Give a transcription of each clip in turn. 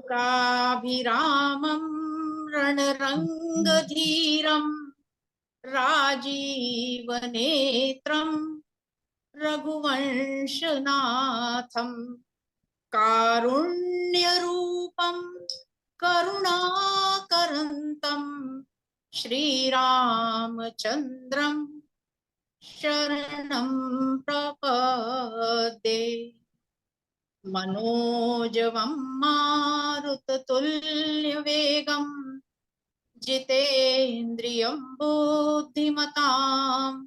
सुराभिरामं रणरङ्गधीरं राजीवनेत्रं रघुवंशनाथं कारुण्यरूपं करुणाकरन्तं श्रीरामचन्द्रं शरणं प्रपद्ये। मनोजवं मारुततुल्यवेगं जितेन्द्रियं बुद्धिमतां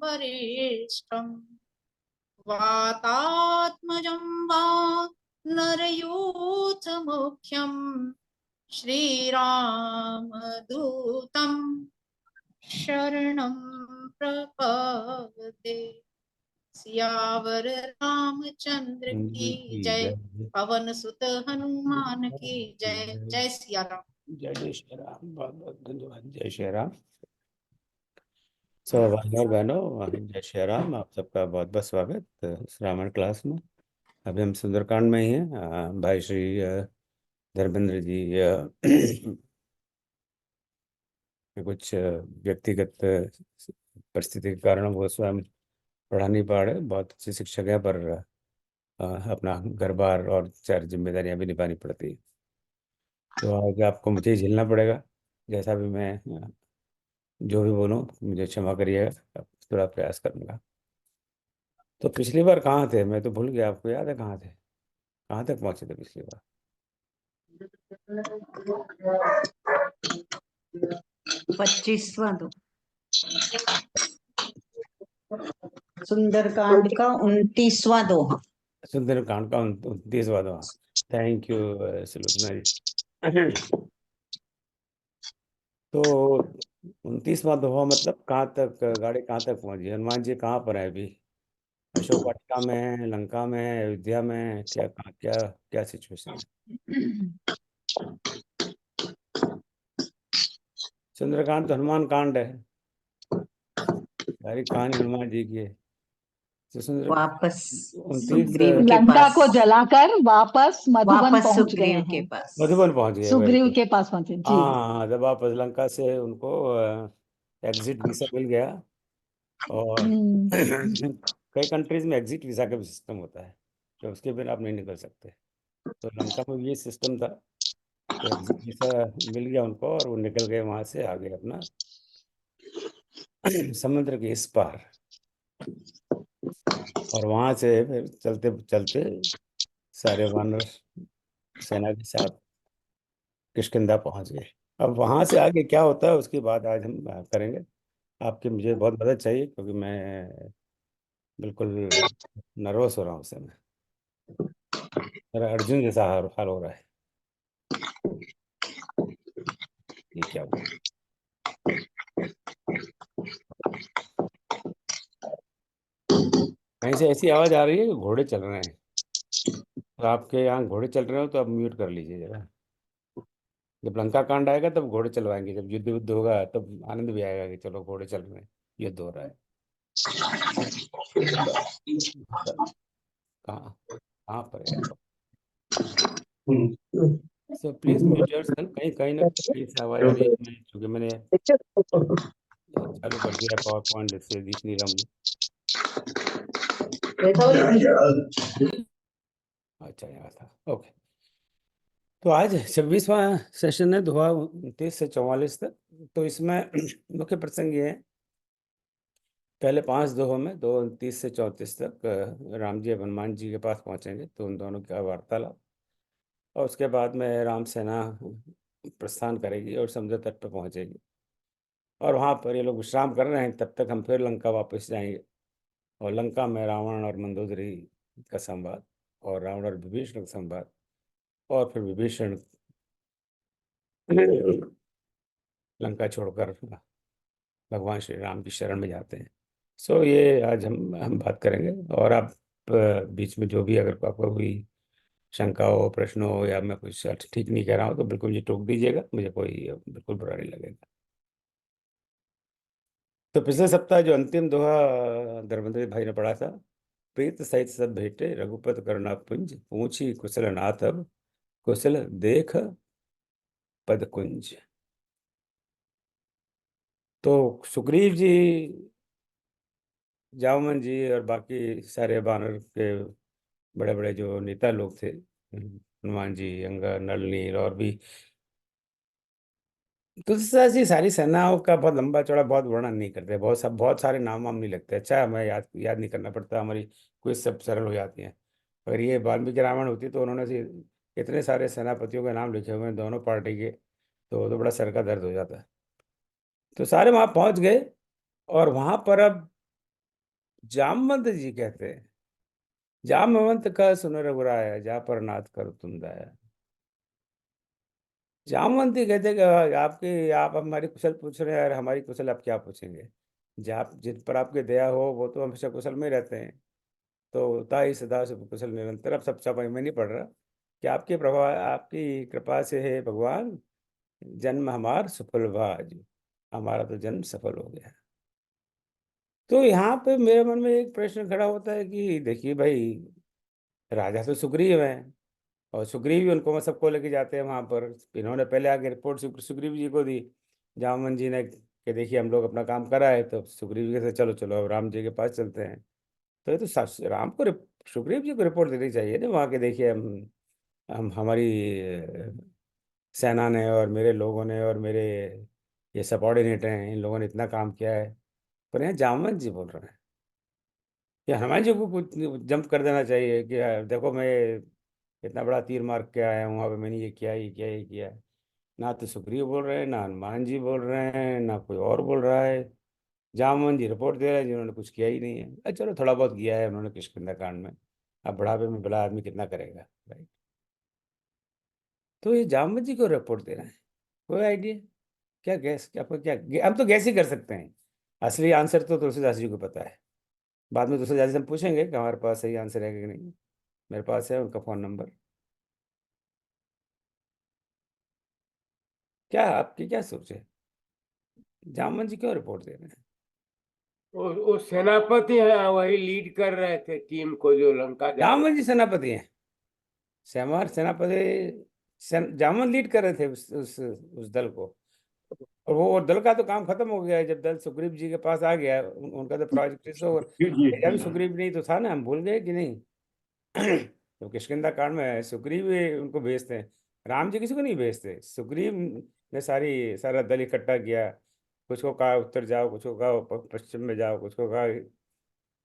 वरिष्ठं वातात्मजं वानरयूथमुख्यं श्रीरामदूतं शरणं प्रपद्ये। सियावर रामचंद्र की जय, पवन सुत हनुमान की जय। जय सिया राम। जय जय श्री राम। बहुत बहुत धन्यवाद। जय श्री राम। भाइयों और बहनों, जय श्री राम। आप सबका बहुत बहुत स्वागत श्रावण क्लास में। अभी हम सुंदरकांड में ही हैं। भाई श्री धर्मेंद्र जी कुछ व्यक्तिगत परिस्थिति के कारण वो स्वयं पढ़ा नहीं पा रहे। बहुत अच्छी शिक्षक है, पर अपना घर बार और चार जिम्मेदारियां भी निभानी पड़ती है। तो आज आपको मुझे ही झेलना पड़ेगा। जैसा भी मैं जो भी बोलूं मुझे क्षमा करिएगा, थोड़ा प्रयास करूंगा। तो पिछली बार कहाँ थे? मैं तो भूल गया। आपको याद है कहाँ थे? कहाँ तक पहुंचे थे पिछली बार? 25वां दो सुंदरकांड का 29वां दोहा। सुंदरकांड का 29वां दोहा। थैंक यू सुलोचना जी। तो 29वां दोहा मतलब कहाँ तक गाड़ी कहाँ तक पहुंची? हनुमान जी कहाँ पर है अभी? अशोक वाटिका में है, लंका में है, अयोध्या में है? क्या क्या क्या सिचुएशन है? सुंदरकांड तो हनुमान कांड है, सारी कहानी हनुमान जी की है। तो वापस 29 सुग्रीव के लंका पास, को जलाकर वापस मधुबन वापस पहुंच गए सुग्रीव के हैं। पास। मधुबन पहुंच गए। सुग्रीव के पास पहुंचे जी। हाँ, जब आप लंका से उनको एग्जिट वीजा मिल गया। और कई कंट्रीज में एग्जिट वीजा का भी सिस्टम होता है कि उसके बिना आप नहीं निकल सकते। तो लंका में भी ये सिस्टम था कि एग्जिट वीजा मिल गया उनको और वो निकल गए वहां से, आगे अपना समुद्र के इस पार। और वहां से फिर चलते चलते सारे वानर सेना के साथ किष्किंधा पहुंच गए। अब वहां से आगे क्या होता है उसकी बात आज हम करेंगे। आपकी मुझे बहुत मदद चाहिए, क्योंकि मैं बिल्कुल नर्वस हो रहा हूँ उस समय। मेरा अर्जुन जैसा हाल हो रहा है। ये क्या हुआ? कहीं से ऐसी आवाज आ रही है कि घोड़े चल रहे हैं। तो आपके यहाँ घोड़े चल रहे हो तो आप म्यूट कर लीजिए जरा। जब लंका कांड आएगा तब घोड़े चलवाएंगे, जब युद्ध युद्ध होगा तब आनंद भी आएगा कि चलो घोड़े चल रहे हैं, युद्ध हो रहा है। कहाँ कहाँ पर है? So please mute yourself. कहीं कहीं ना कहीं से आवाज आ रही है। क्योंकि मैंने चालू कर दिया पावर पॉइंट, इससे दिख नहीं रहा मुझे। अच्छा, यहाँ था। ओके। तो आज 26वां सेशन है, दोहा 29 से 44 तक। तो इसमें मुख्य प्रसंग ये है, पहले 5 दोहों में 29 से 34 तक राम जी हनुमान जी के पास पहुंचेंगे, तो उन दोनों का वार्तालाप। और उसके बाद में राम सेना प्रस्थान करेगी और समुद्र तट पर पहुंचेगी। और वहाँ पर ये लोग विश्राम कर रहे हैं, तब तक हम फिर लंका वापस जाएंगे। और लंका में रावण और मंदोदरी का संवाद, और रावण और विभीषण का संवाद, और फिर विभीषण लंका छोड़कर भगवान श्री राम की शरण में जाते हैं। सो ये आज हम बात करेंगे। और आप बीच में जो भी अगर आपको कोई शंका हो, प्रश्न हो, या मैं कुछ ठीक नहीं कह रहा हूँ तो बिल्कुल मुझे टोक दीजिएगा, मुझे कोई बिल्कुल बुरा नहीं लगेगा। तो पिछले सप्ताह जो अंतिम दोहा धर्मेंद्र भाई ने पढ़ा था, प्रीत सहित सब भेंटे रघुपत करुणा पुंज पूछी कुशल नाथ अब कुशल देख पदकुंज। तो सुग्रीव जी, जामवन जी और बाकी सारे वानर के बड़े बड़े जो नेता लोग थे, हनुमान जी, अंगद, नल, नील और भी, तुलसीदास जी सारी सेनाओं का बहुत लंबा चौड़ा बहुत वर्णन नहीं करते, बहुत सारे नाम वाम नहीं लगते। अच्छा, हमें याद याद नहीं करना पड़ता, हमारी क्विज सब सरल हो जाती है। अगर ये वाल्मीकि रामायण होती तो उन्होंने से इतने सारे सेनापतियों के नाम लिखे हुए हैं दोनों पार्टी के, तो बड़ा सर का दर्द हो जाता। तो सारे वहां पहुंच गए और वहां पर अब जामवंत जी कहते हैं, जामवंत का सुन रघुराया, जा पर नाथ कर तुम दया। जामवंत जी कहते कि आपके आप हमारी कुशल पूछ रहे हैं और हमारी कुशल आप क्या पूछेंगे। जहाँ जिन पर आपकी दया हो वो तो हमेशा कुशल में ही रहते हैं। तो ताई सदा शुभ कुशल निरंतर। अब सब सब मैं नहीं पढ़ रहा कि आपके प्रभा आपकी कृपा से है भगवान, जन्म हमार सफल हुआ आज, हमारा तो जन्म सफल हो गया। तो यहाँ पे मेरे मन में एक प्रश्न खड़ा होता है कि देखिए भाई, राजा तो सुग्रीव हैं और सुग्रीव ही उनको सबको लेके जाते हैं वहां पर। इन्होंने पहले आके रिपोर्ट सुग्रीव जी को दी, जामवन जी ने, कि देखिए हम लोग अपना काम करा है। तो सुग्रीव जी कहते चलो चलो अब राम जी के पास चलते हैं। तो ये तो राम को सुग्रीव जी को रिपोर्ट देनी चाहिए ना वहाँ के, देखिए हम हमारी सेना ने और मेरे लोगों ने और मेरे ये सबॉर्डिनेट हैं, इन लोगों ने इतना काम किया है। पर यहाँ जामवंत जी बोल रहे हैं कि हनुमान जी को कुछ जंप कर देना चाहिए कि देखो मैं इतना बड़ा तीर मार के आया हूँ, वहाँ पे मैंने ये किया ये किया ये किया। ना तो सुग्रीव बोल रहे हैं, ना हनुमान जी बोल रहे हैं, ना कोई और बोल रहा है। जामवन जी रिपोर्ट दे रहे हैं जिन्होंने कुछ किया ही नहीं है। चलो थोड़ा बहुत किया है उन्होंने किष्किंधा कांड में, अब बुढ़ापे में बड़ा आदमी कितना करेगा, राइट। तो ये जामवन जी को रिपोर्ट दे रहे हैं, कोई आइडिया? क्या गैस, क्या आपको क्या हम तो गैस ही कर सकते हैं। असली आंसर तो तुलसीदास जी को पता है। बाद में तुलसीदास जी से हम पूछेंगे कि हमारे पास सही आंसर है कि नहीं। मेरे पास है उनका फ़ोन नंबर। क्या आपकी क्या सोच है, जामवन जी क्यों रिपोर्ट दे रहे हैं? वो सेनापति हैं, वही लीड कर रहे थे टीम को जो लंका जा रही। जामवन जी सेनापति हैं, सेनापति जामवन लीड कर रहे थे उस दल को। और वो दल का तो काम खत्म हो गया है जब दल सुग्रीव जी के पास आ गया। उनका तो प्रोजेक्ट इज ओवर। जी अभी सुग्रीव नहीं तो था ना, हम भूल गए कि नहीं? तो किष्किंधा कांड में सुग्रीव ही उनको भेजते हैं, राम जी किसी को नहीं भेजते। सुग्रीव ने सारा दल इकट्ठा किया। कुछ को कहा उत्तर जाओ, कुछ को कहा पश्चिम में जाओ, कुछ को कहा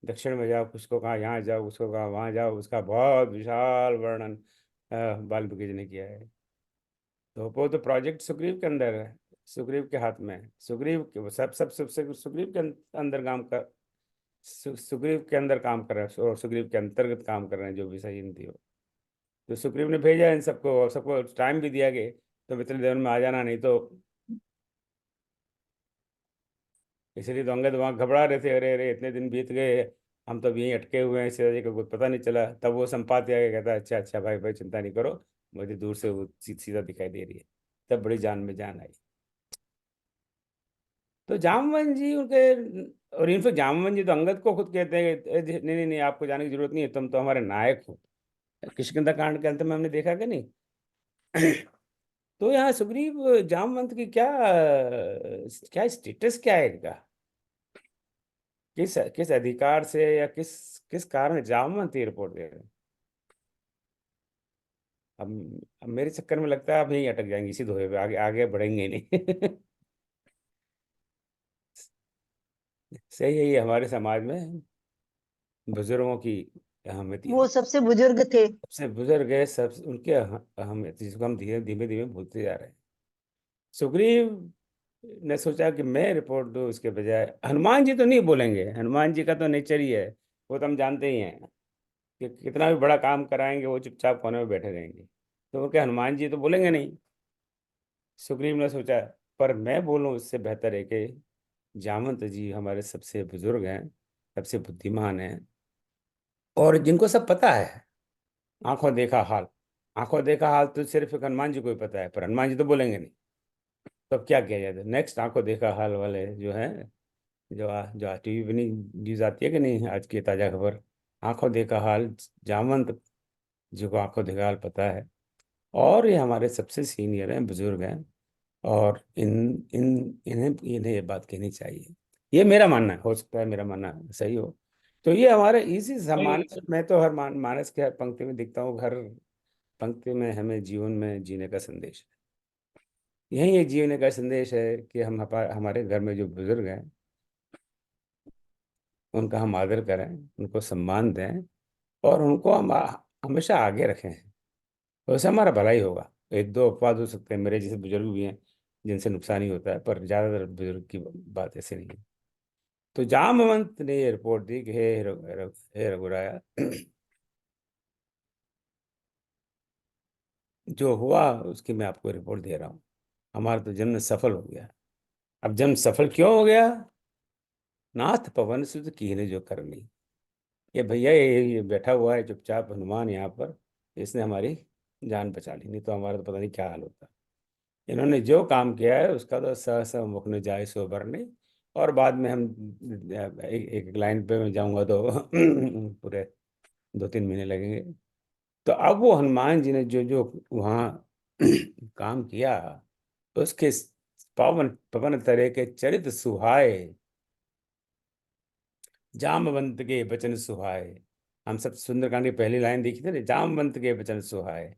दक्षिण में जाओ, कुछ को कहा यहाँ जाओ, कुछ को कहा वहाँ जाओ। उसका बहुत विशाल वर्णन वाल्मीकि जी ने किया है। तो वो तो प्रोजेक्ट सुग्रीव के अंदर है, सुग्रीव के हाथ में है। सुग्रीव के वो सब सुग्रीव के अंदर काम कर सुग्रीव के अंदर काम कर रहे हैं और सुग्रीव के अंतर्गत काम कर रहे हैं, जो भी सही हिंदी हो। तो सुग्रीव ने भेजा इन सबको, और सबको टाइम भी दिया कि तो इतने देर में आ जाना, नहीं तो। इसलिए तो अंगद वहाँ घबरा रहे थे, अरे अरे इतने दिन बीत गए, हम तो अब यहीं अटके हुए हैं, सीता जी को कुछ पता नहीं चला। तब वो संपाति आके कहता है अच्छा अच्छा भाई भाई चिंता नहीं करो, मुझे दूर से वो सीधा दिखाई दे रही है। तब बड़ी जान में जान आई। तो जामवन जी उनके, और इनफेक्ट जामवन जी तो अंगद को खुद कहते हैं कि नहीं नहीं नहीं आपको जाने की जरूरत नहीं है, तुम तो हमारे नायक हो। किष्किंधा कांड के अंत में हमने देखा कि नहीं? तो यहाँ सुग्रीव जामवंत की क्या क्या स्टेटस क्या है इनका, किस किस अधिकार से या किस किस कारण जामवंत ये रिपोर्ट दे रहे हैं? अब मेरे चक्कर में लगता है अब यहीं अटक जाएंगे इसी धोए पे, आगे आगे बढ़ेंगे ही नहीं। सही है, ये हमारे समाज में बुजुर्गों की अहमियत वो सबसे बुजुर्ग थे। सबसे बुजुर्ग है, सब उनके अहमियत जिसको हम धीरे धीमे धीमे भूलते जा रहे हैं। सुग्रीव ने सोचा कि मैं रिपोर्ट दूं, इसके बजाय हनुमान जी तो नहीं बोलेंगे, हनुमान जी का तो नेचर ही है, वो तो हम जानते ही हैं कि कितना भी बड़ा काम कराएंगे वो चुपचाप कोने में बैठे रहेंगे। तो उनके हनुमान जी तो बोलेंगे नहीं। सुग्रीव ने सोचा पर मैं बोलूं इससे बेहतर है कि जामवंत जी हमारे सबसे बुजुर्ग हैं, सबसे बुद्धिमान हैं और जिनको सब पता है, आंखों देखा हाल। आंखों देखा हाल तो सिर्फ एक हनुमान जी को ही पता है, पर हनुमान जी तो बोलेंगे नहीं। तो अब क्या किया जाए? नेक्स्ट आंखों देखा हाल वाले जो है, जो टीवी पे नहीं न्यूज आती है कि नहीं, आज की ताजा खबर, आंखों देखा हाल जामवंत जी को आंखों देखा हाल पता है। और ये हमारे सबसे सीनियर हैं, बुजुर्ग हैं, और इन इन इन्हें इन्हें ये बात कहनी चाहिए। ये मेरा मानना है, हो सकता है मेरा मानना सही हो। तो ये हमारे इसी सम्मान, मैं तो हर मानस के हर पंक्ति में दिखता हूँ, हर पंक्ति में हमें जीवन में जीने का संदेश है। यही एक जीने का संदेश है कि हम हमारे घर में जो बुजुर्ग हैं उनका हम आदर करें, उनको सम्मान दें, और उनको हम हमेशा आगे रखें। तो उससे हमारा भला ही होगा। एक दो अपवाद हो सकते हैं, मेरे जैसे बुजुर्ग भी हैं जिनसे नुकसान ही होता है, पर ज़्यादातर बुजुर्ग की बात ऐसे नहीं है। तो जामवंत ने ये रिपोर्ट दी कि हे रघुराया, जो हुआ उसकी मैं आपको रिपोर्ट दे रहा हूँ। हमारा तो जन्म सफल हो गया। अब जन्म सफल क्यों हो गया? नाथ पवन सुत कीन्ह जो करनी। ये भैया ये बैठा हुआ है चुपचाप हनुमान यहाँ पर, इसने हमारी जान बचा ली, नहीं तो हमारा तो पता नहीं क्या हाल होता। इन्होंने जो काम किया है उसका तो सहसा मुख न जाए सो बरने। और बाद में हम एक लाइन पे मैं जाऊंगा तो पूरे 2-3 महीने लगेंगे। तो अब वो हनुमान जी ने जो जो वहाँ काम किया, उसके पावन पवन तरह के चरित सुहाए, जामवंत के वचन सुहाए। हम सब सुंदरकांड की पहली लाइन देखी थी ना, जामवंत के वचन सुहाए।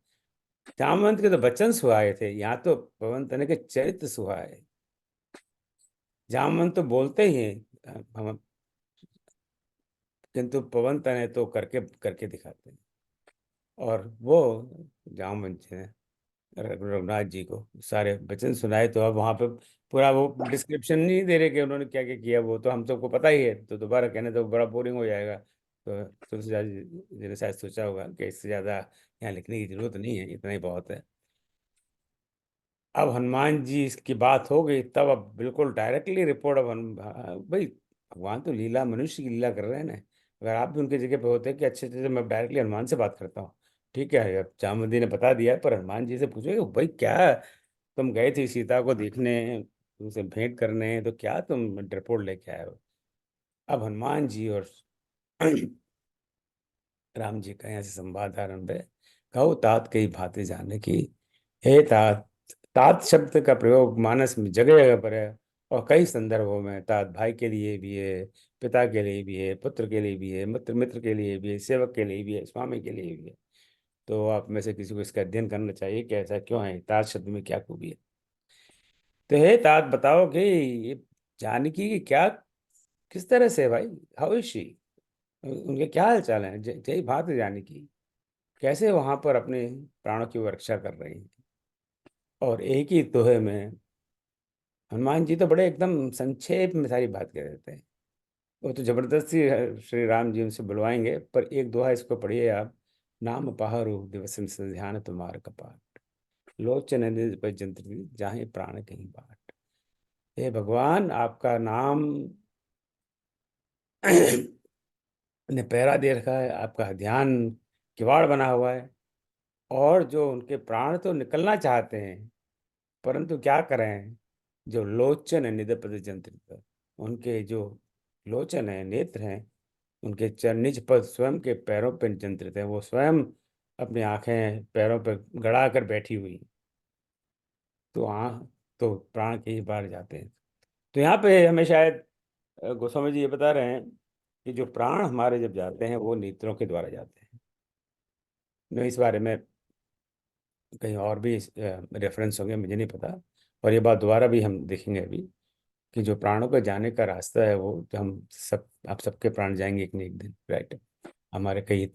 जामवंत के तो वचन सुहाए थे, यहाँ तो पवन तनय के चरित्र सुहाए। जामवंत तो बोलते ही हैं हम, किंतु पवन तनय तो करके करके दिखाते हैं। और वो जामवंत जी ने रघुनाथ जी को सारे वचन सुनाए। तो अब वहां पे पूरा वो डिस्क्रिप्शन नहीं दे रहे कि उन्होंने क्या क्या किया, वो तो हम सबको पता ही है, तो दोबारा कहने तो बड़ा बोरिंग हो जाएगा। तो तुलसीदास जी ने शायद सोचा होगा कि इससे ज्यादा यहाँ लिखने की जरूरत नहीं है, इतना ही बहुत है। अब हनुमान जी की बात हो गई, तब अब बिल्कुल डायरेक्टली रिपोर्ट। अब भाई भगवान तो लीला, मनुष्य की लीला कर रहे हैं ना। अगर आप भी उनकी जगह पे होते कि अच्छे अच्छे, मैं डायरेक्टली हनुमान से बात करता हूँ, ठीक है, अब चामुंडी ने बता दिया है, पर हनुमान जी से पूछो भाई क्या तुम गए थे सीता को देखने, उनसे भेंट करने, तो क्या तुम रिपोर्ट लेके आए हो? अब हनुमान जी और राम जी का यहाँ से संवाद आरंभ है। कहो तात कई भांति जाने की। हे तात, तात शब्द का प्रयोग मानस में जगह जगह पर है, और कई संदर्भों में। तात भाई के लिए भी है, पिता के लिए भी है, पुत्र के लिए भी है, मित्र मित्र के लिए भी है, सेवक के लिए भी है, स्वामी के लिए भी है। तो आप में से किसी को इसका अध्ययन करना चाहिए कि ऐसा क्यों है, तात शब्द में क्या खूबी है। तो हे तात बताओ कि ये जानकी की क्या, किस तरह से है भाई, हाउ इज शी, उनके क्या हाल चाल है, जय भात जानकी कैसे वहां पर अपने प्राणों की वो रक्षा कर रही हैं। और एक ही दोहे में हनुमान जी तो बड़े एकदम संक्षेप में सारी बात कह देते हैं। वो तो जबरदस्ती श्री राम जी उनसे बुलवाएंगे, पर एक दोहा इसको पढ़िए आप। नाम पहारु दिवस ध्यान तुम्हार कपाट, लोचन निज पर जंत्री जाहे प्राण कहीं बाट। हे भगवान, आपका नाम ने पहरा दे रखा है, आपका ध्यान किवाड़ बना हुआ है, और जो उनके प्राण तो निकलना चाहते हैं, परंतु क्या करें, जो लोचन है निधपद जंत्रित, उनके जो लोचन है, नेत्र हैं, उनके निज पद स्वयं के पैरों पर जंत्रित है। वो स्वयं अपनी आंखें पैरों पर गड़ा कर बैठी हुई, तो तो प्राण के ही बाहर जाते हैं। तो यहाँ पे हमें शायद गोस्वामी जी ये बता रहे हैं कि जो प्राण हमारे जब जाते हैं वो नेत्रों के द्वारा जाते हैं। मैं इस बारे में कहीं और भी रेफरेंस होंगे, मुझे नहीं पता, और ये बात दोबारा भी हम देखेंगे अभी, कि जो प्राणों का जाने का रास्ता है वो, जो हम सब, आप सबके प्राण जाएंगे एक न एक दिन, राइट। हमारे कई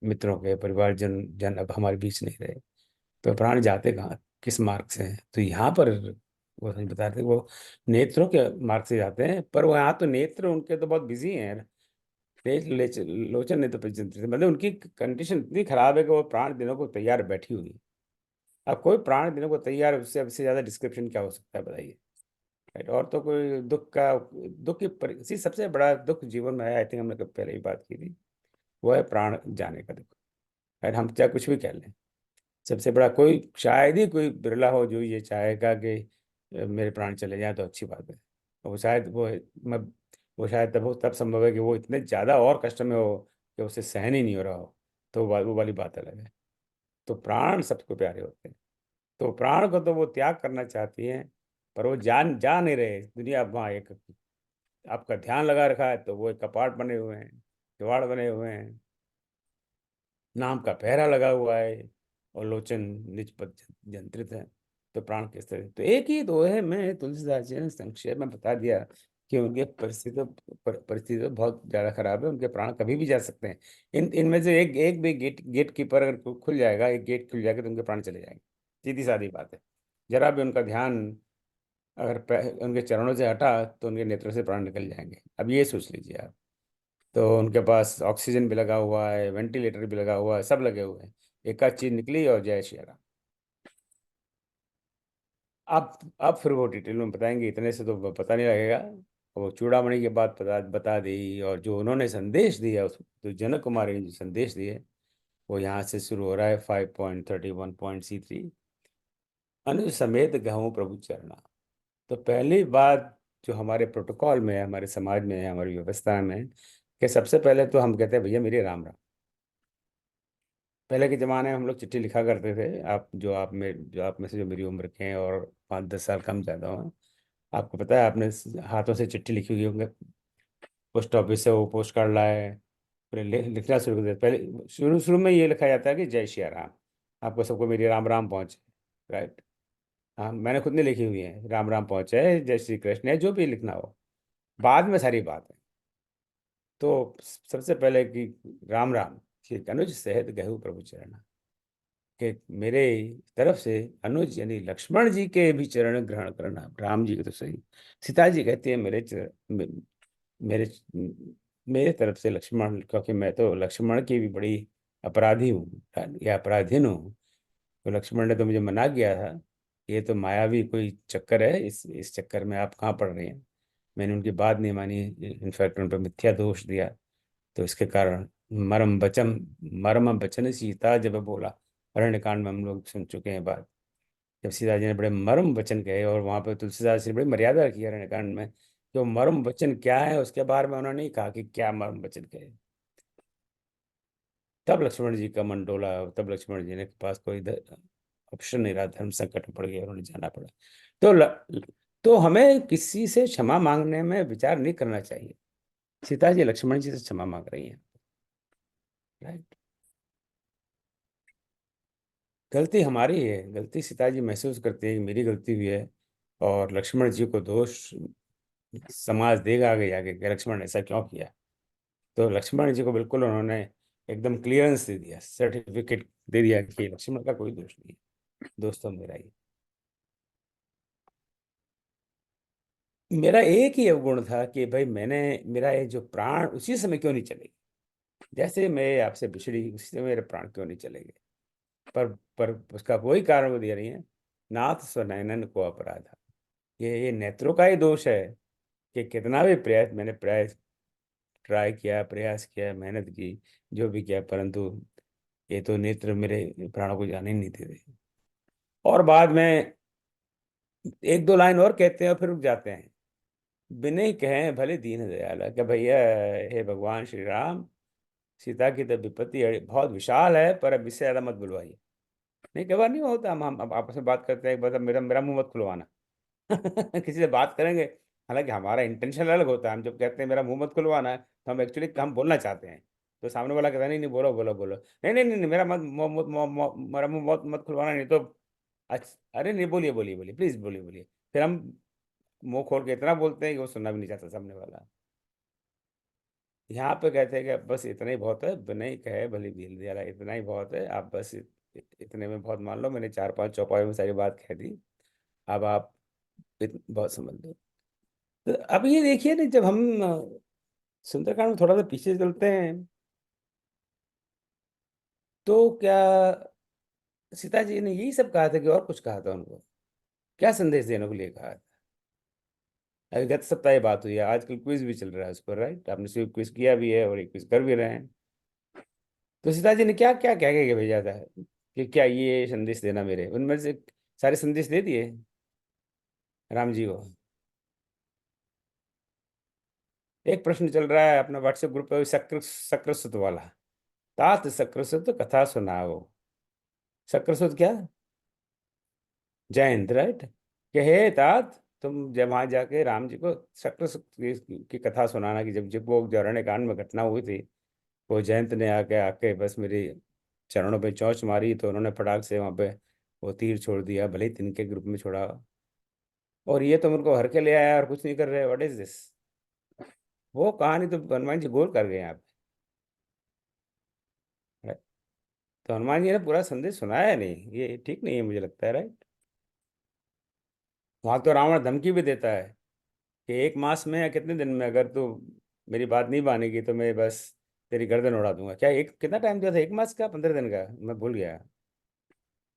मित्रों के परिवार जन अब हमारे बीच नहीं रहे, तो प्राण जाते कहाँ, किस मार्ग से हैं? तो यहाँ पर वो सही बता रहे थे, वो नेत्रों के मार्ग से जाते हैं। पर वो यहाँ तो नेत्र उनके तो बहुत बिजी हैं, लोचन ने तो मतलब उनकी कंडीशन इतनी खराब है कि वो प्राण देने को तैयार बैठी हुई है। अब कोई प्राण देने को तैयार है, उससे ज्यादा डिस्क्रिप्शन क्या हो सकता है बताइए, राइट। और तो कोई दुख की सबसे बड़ा दुख जीवन में है, आई थिंक हमने कब पहले ही बात की थी, वो है प्राण जाने का दुख, राइट। हम चाहे कुछ भी कह लें, सबसे बड़ा कोई, शायद ही कोई बिरला हो जो ये चाहेगा कि मेरे प्राण चले जाए तो अच्छी बात है। वो शायद मैं वो शायद तब संभव है कि वो इतने ज़्यादा और कष्ट में हो कि उसे सहन ही नहीं हो रहा हो, तो वो वाली बात अलग है। तो प्राण सबको प्यारे होते हैं। तो प्राण को तो वो त्याग करना चाहती हैं, पर वो जा नहीं रहे। दुनिया वहाँ एक आपका ध्यान लगा रखा है, तो वो एक कपाट बने हुए हैं, किवाड़ बने हुए हैं, नाम का पहरा लगा हुआ है, और लोचन निज पद जंत्रित है। तो प्राण किस तरह, तो एक ही दो है। मैं तुलसीदास जी ने संक्षेप में बता दिया कि उनके परिस्थिति तो बहुत ज्यादा खराब है, उनके प्राण कभी भी जा सकते हैं। इनमें से एक एक भी गेट कीपर अगर खुल जाएगा, एक गेट खुल जाएगा, तो उनके प्राण चले जाएंगे। सीधी सादी बात है। जरा भी उनका ध्यान अगर उनके चरणों से हटा, तो उनके नेत्रों से प्राण निकल जाएंगे। अब ये सोच लीजिए आप। तो उनके पास ऑक्सीजन भी लगा हुआ है, वेंटिलेटर भी लगा हुआ है, सब लगे हुए हैं। एक आध चीज निकली और जय श्री राम। अब फिर वो डिटेल में बताएंगे, इतने से तो पता नहीं लगेगा। वो चूड़ामणि की बात बता दी, और जो उन्होंने संदेश दिया, उस जो जनक कुमारी ने जो संदेश दिए, वो यहाँ से शुरू हो रहा है 5.31.C3। अनुज समेत गहूँ प्रभु चरणा। तो पहली बात जो हमारे प्रोटोकॉल में है, हमारे समाज में है, हमारी व्यवस्था में है, कि सबसे पहले तो हम कहते हैं भैया मेरे राम राम। पहले के ज़माने में हम लोग चिट्ठी लिखा करते थे। आप में से जो मेरी उम्र के हैं और 5-10 साल कम ज़्यादा हो, आपको पता है, आपने हाथों से चिट्ठी लिखी हुई होंगे, पोस्ट ऑफिस से वो पोस्ट कार्ड लाए, फिर लिखना शुरू कर दिया। पहले शुरू शुरू में ये लिखा जाता है कि जय श्री राम, आपको सबको मेरी राम राम पहुँचे। राइट। हाँ, मैंने खुद ने लिखी हुई है, राम राम पहुँचे, जय श्री कृष्ण, है जो भी लिखना हो, बाद में सारी बात है। तो सबसे पहले कि राम राम, कि अनुज सहित गहू प्रभु चरण, कि मेरे तरफ से अनुज यानी लक्ष्मण जी के भी चरण ग्रहण करना। राम जी के तो सही, सीता जी कहती है मेरे मेरे तरफ से लक्ष्मण, क्योंकि मैं तो लक्ष्मण की भी बड़ी अपराधी हूँ या अपराधीन हूँ। तो लक्ष्मण ने तो मुझे मना किया था, ये तो मायावी कोई चक्कर है, इस चक्कर में आप कहाँ पड़ रहे हैं। मैंने उनकी बात नहीं मानी, इनफैक्ट उन पर मिथ्या दोष दिया। तो इसके कारण मर्म बचन सीता जब बोला, अरण्य कांड में हम लोग सुन चुके हैं बात। जब सीता जी ने बड़े मर्म वचन कहे, और वहां पर तुलसीदास जी ने बड़ी मर्यादा रखी अरण्य कांड में, जो मर्म वचन क्या है उसके बारे में उन्होंने नहीं कहा कि क्या मर्म वचन कहे। तब लक्ष्मण जी का मन डोला, तब लक्ष्मण जी ने के पास कोई ऑप्शन नहीं रहा, धर्म संकट में पड़ गया, उन्होंने जाना पड़ा। तो तो हमें किसी से क्षमा मांगने में विचार नहीं करना चाहिए। सीता जी लक्ष्मण जी से क्षमा मांग रही हैं। राइट। गलती हमारी है, गलती सीता जी महसूस करती है कि मेरी गलती हुई है, और लक्ष्मण जी को दोष समाज देगा आगे जाके कि लक्ष्मण ने ऐसा क्यों किया। तो लक्ष्मण जी को बिल्कुल उन्होंने एकदम क्लियरेंस दे दिया, सर्टिफिकेट दे दिया कि लक्ष्मण का कोई दोष नहीं है, दोष तो मेरा ही। मेरा एक ही अवगुण था कि भाई मेरा ये जो प्राण उसी समय क्यों नहीं चलेगी, जैसे मैं आपसे बिछड़ी उसी समय मेरे प्राण क्यों नहीं चलेंगे। पर उसका कोई कारण वो दिया नहीं है। नाथ स्वनयनन को अपराधा, ये नेत्रों का ही दोष है कि कितना भी प्रयास ट्राई किया, प्रयास किया, मेहनत की, जो भी किया, परंतु ये तो नेत्र मेरे प्राणों को जाने ही नहीं दे रहे। और बाद में एक दो लाइन और कहते हैं और फिर रुक जाते हैं। बिनय कहें भले दीन दयाला, कि भैया हे भगवान श्री राम, सीता की तो विपत्ति बहुत विशाल है, पर अब इससे ज्यादा मत बुलवाइए। नहीं, कई बार नहीं होता, हम अब आपस में बात करते हैं, बस अब मेरा मेरा मुंह मत खुलवाना। किसी से बात करेंगे, हालांकि हमारा इंटेंशन अलग होता है। हम जब कहते हैं मेरा मुंह मत खुलवाना है, तो हम एक्चुअली हम बोलना चाहते हैं। तो सामने वाला कहता है नहीं नहीं, बोलो बोलो बोलो, नहीं नहीं नहीं नहीं, मेरा मेरा मुंह मत मत खुलवाना, नहीं तो अच्छा, अरे नहीं, बोलिए बोलिए बोलिए, प्लीज बोलिए बोलिए। फिर हम मुंह खोल के इतना बोलते हैं कि वो सुनना भी नहीं चाहता सामने वाला। यहाँ पे कहते हैं कि बस इतना ही बहुत है, नहीं कहे भले भील दिया, इतना ही बहुत है, आप बस इतने में बहुत मान लो। मैंने 4-5 चौपाई में सारी बात कह दी, अब आप बहुत समझ लो। तो अब ये देखिए ना, जब हम सुंदरकांड में थोड़ा सा पीछे चलते हैं, तो क्या सीता जी ने यही सब कहा था कि और कुछ कहा था उनको? क्या संदेश देने के लिए कहा था? अभी गत सप्ताह ये बात हुई है, आजकल क्विज भी चल रहा है उस पर। राइट, आपने सिर्फ क्विज किया भी है और एक क्विज कर भी रहे हैं। तो सीता जी ने क्या क्या कह के भेजा था कि क्या ये संदेश देना, मेरे उनमें से सारे संदेश दे दिए राम जी को। एक प्रश्न चल रहा है अपना व्हाट्सएप ग्रुप पे, सकृत वाला, तात सकृत कथा सुनाओ। शक्रसुत क्या, जयंत, राइट। कि हे तात, तुम जब वहां जाके राम जी को शक्रसुत की कथा सुनाना कि जब जब वो जो अरण्यकांड में घटना हुई थी, वो जयंत ने आके आके बस मेरी चरणों पे चोंच मारी, तो उन्होंने फटाक से वहां पे वो तीर छोड़ दिया, भले ही तिनके ग्रुप में छोड़ा, और ये तुम उनको हर के ले आया और कुछ नहीं कर रहे, व्हाट इज दिस। वो कहानी तो हनुमान जी गोल कर गए यहाँ पे। तो हनुमान जी ने पूरा संदेश सुनाया नहीं, ये ठीक नहीं है मुझे लगता है, राइट। वहां तो रावण धमकी भी देता है कि 1 मास में या कितने दिन में अगर तू मेरी बात नहीं मानेगी तो मैं बस तेरी गर्दन उड़ा दूंगा। क्या एक कितना टाइम दिया था, 1 मास का 15 दिन का, मैं भूल गया।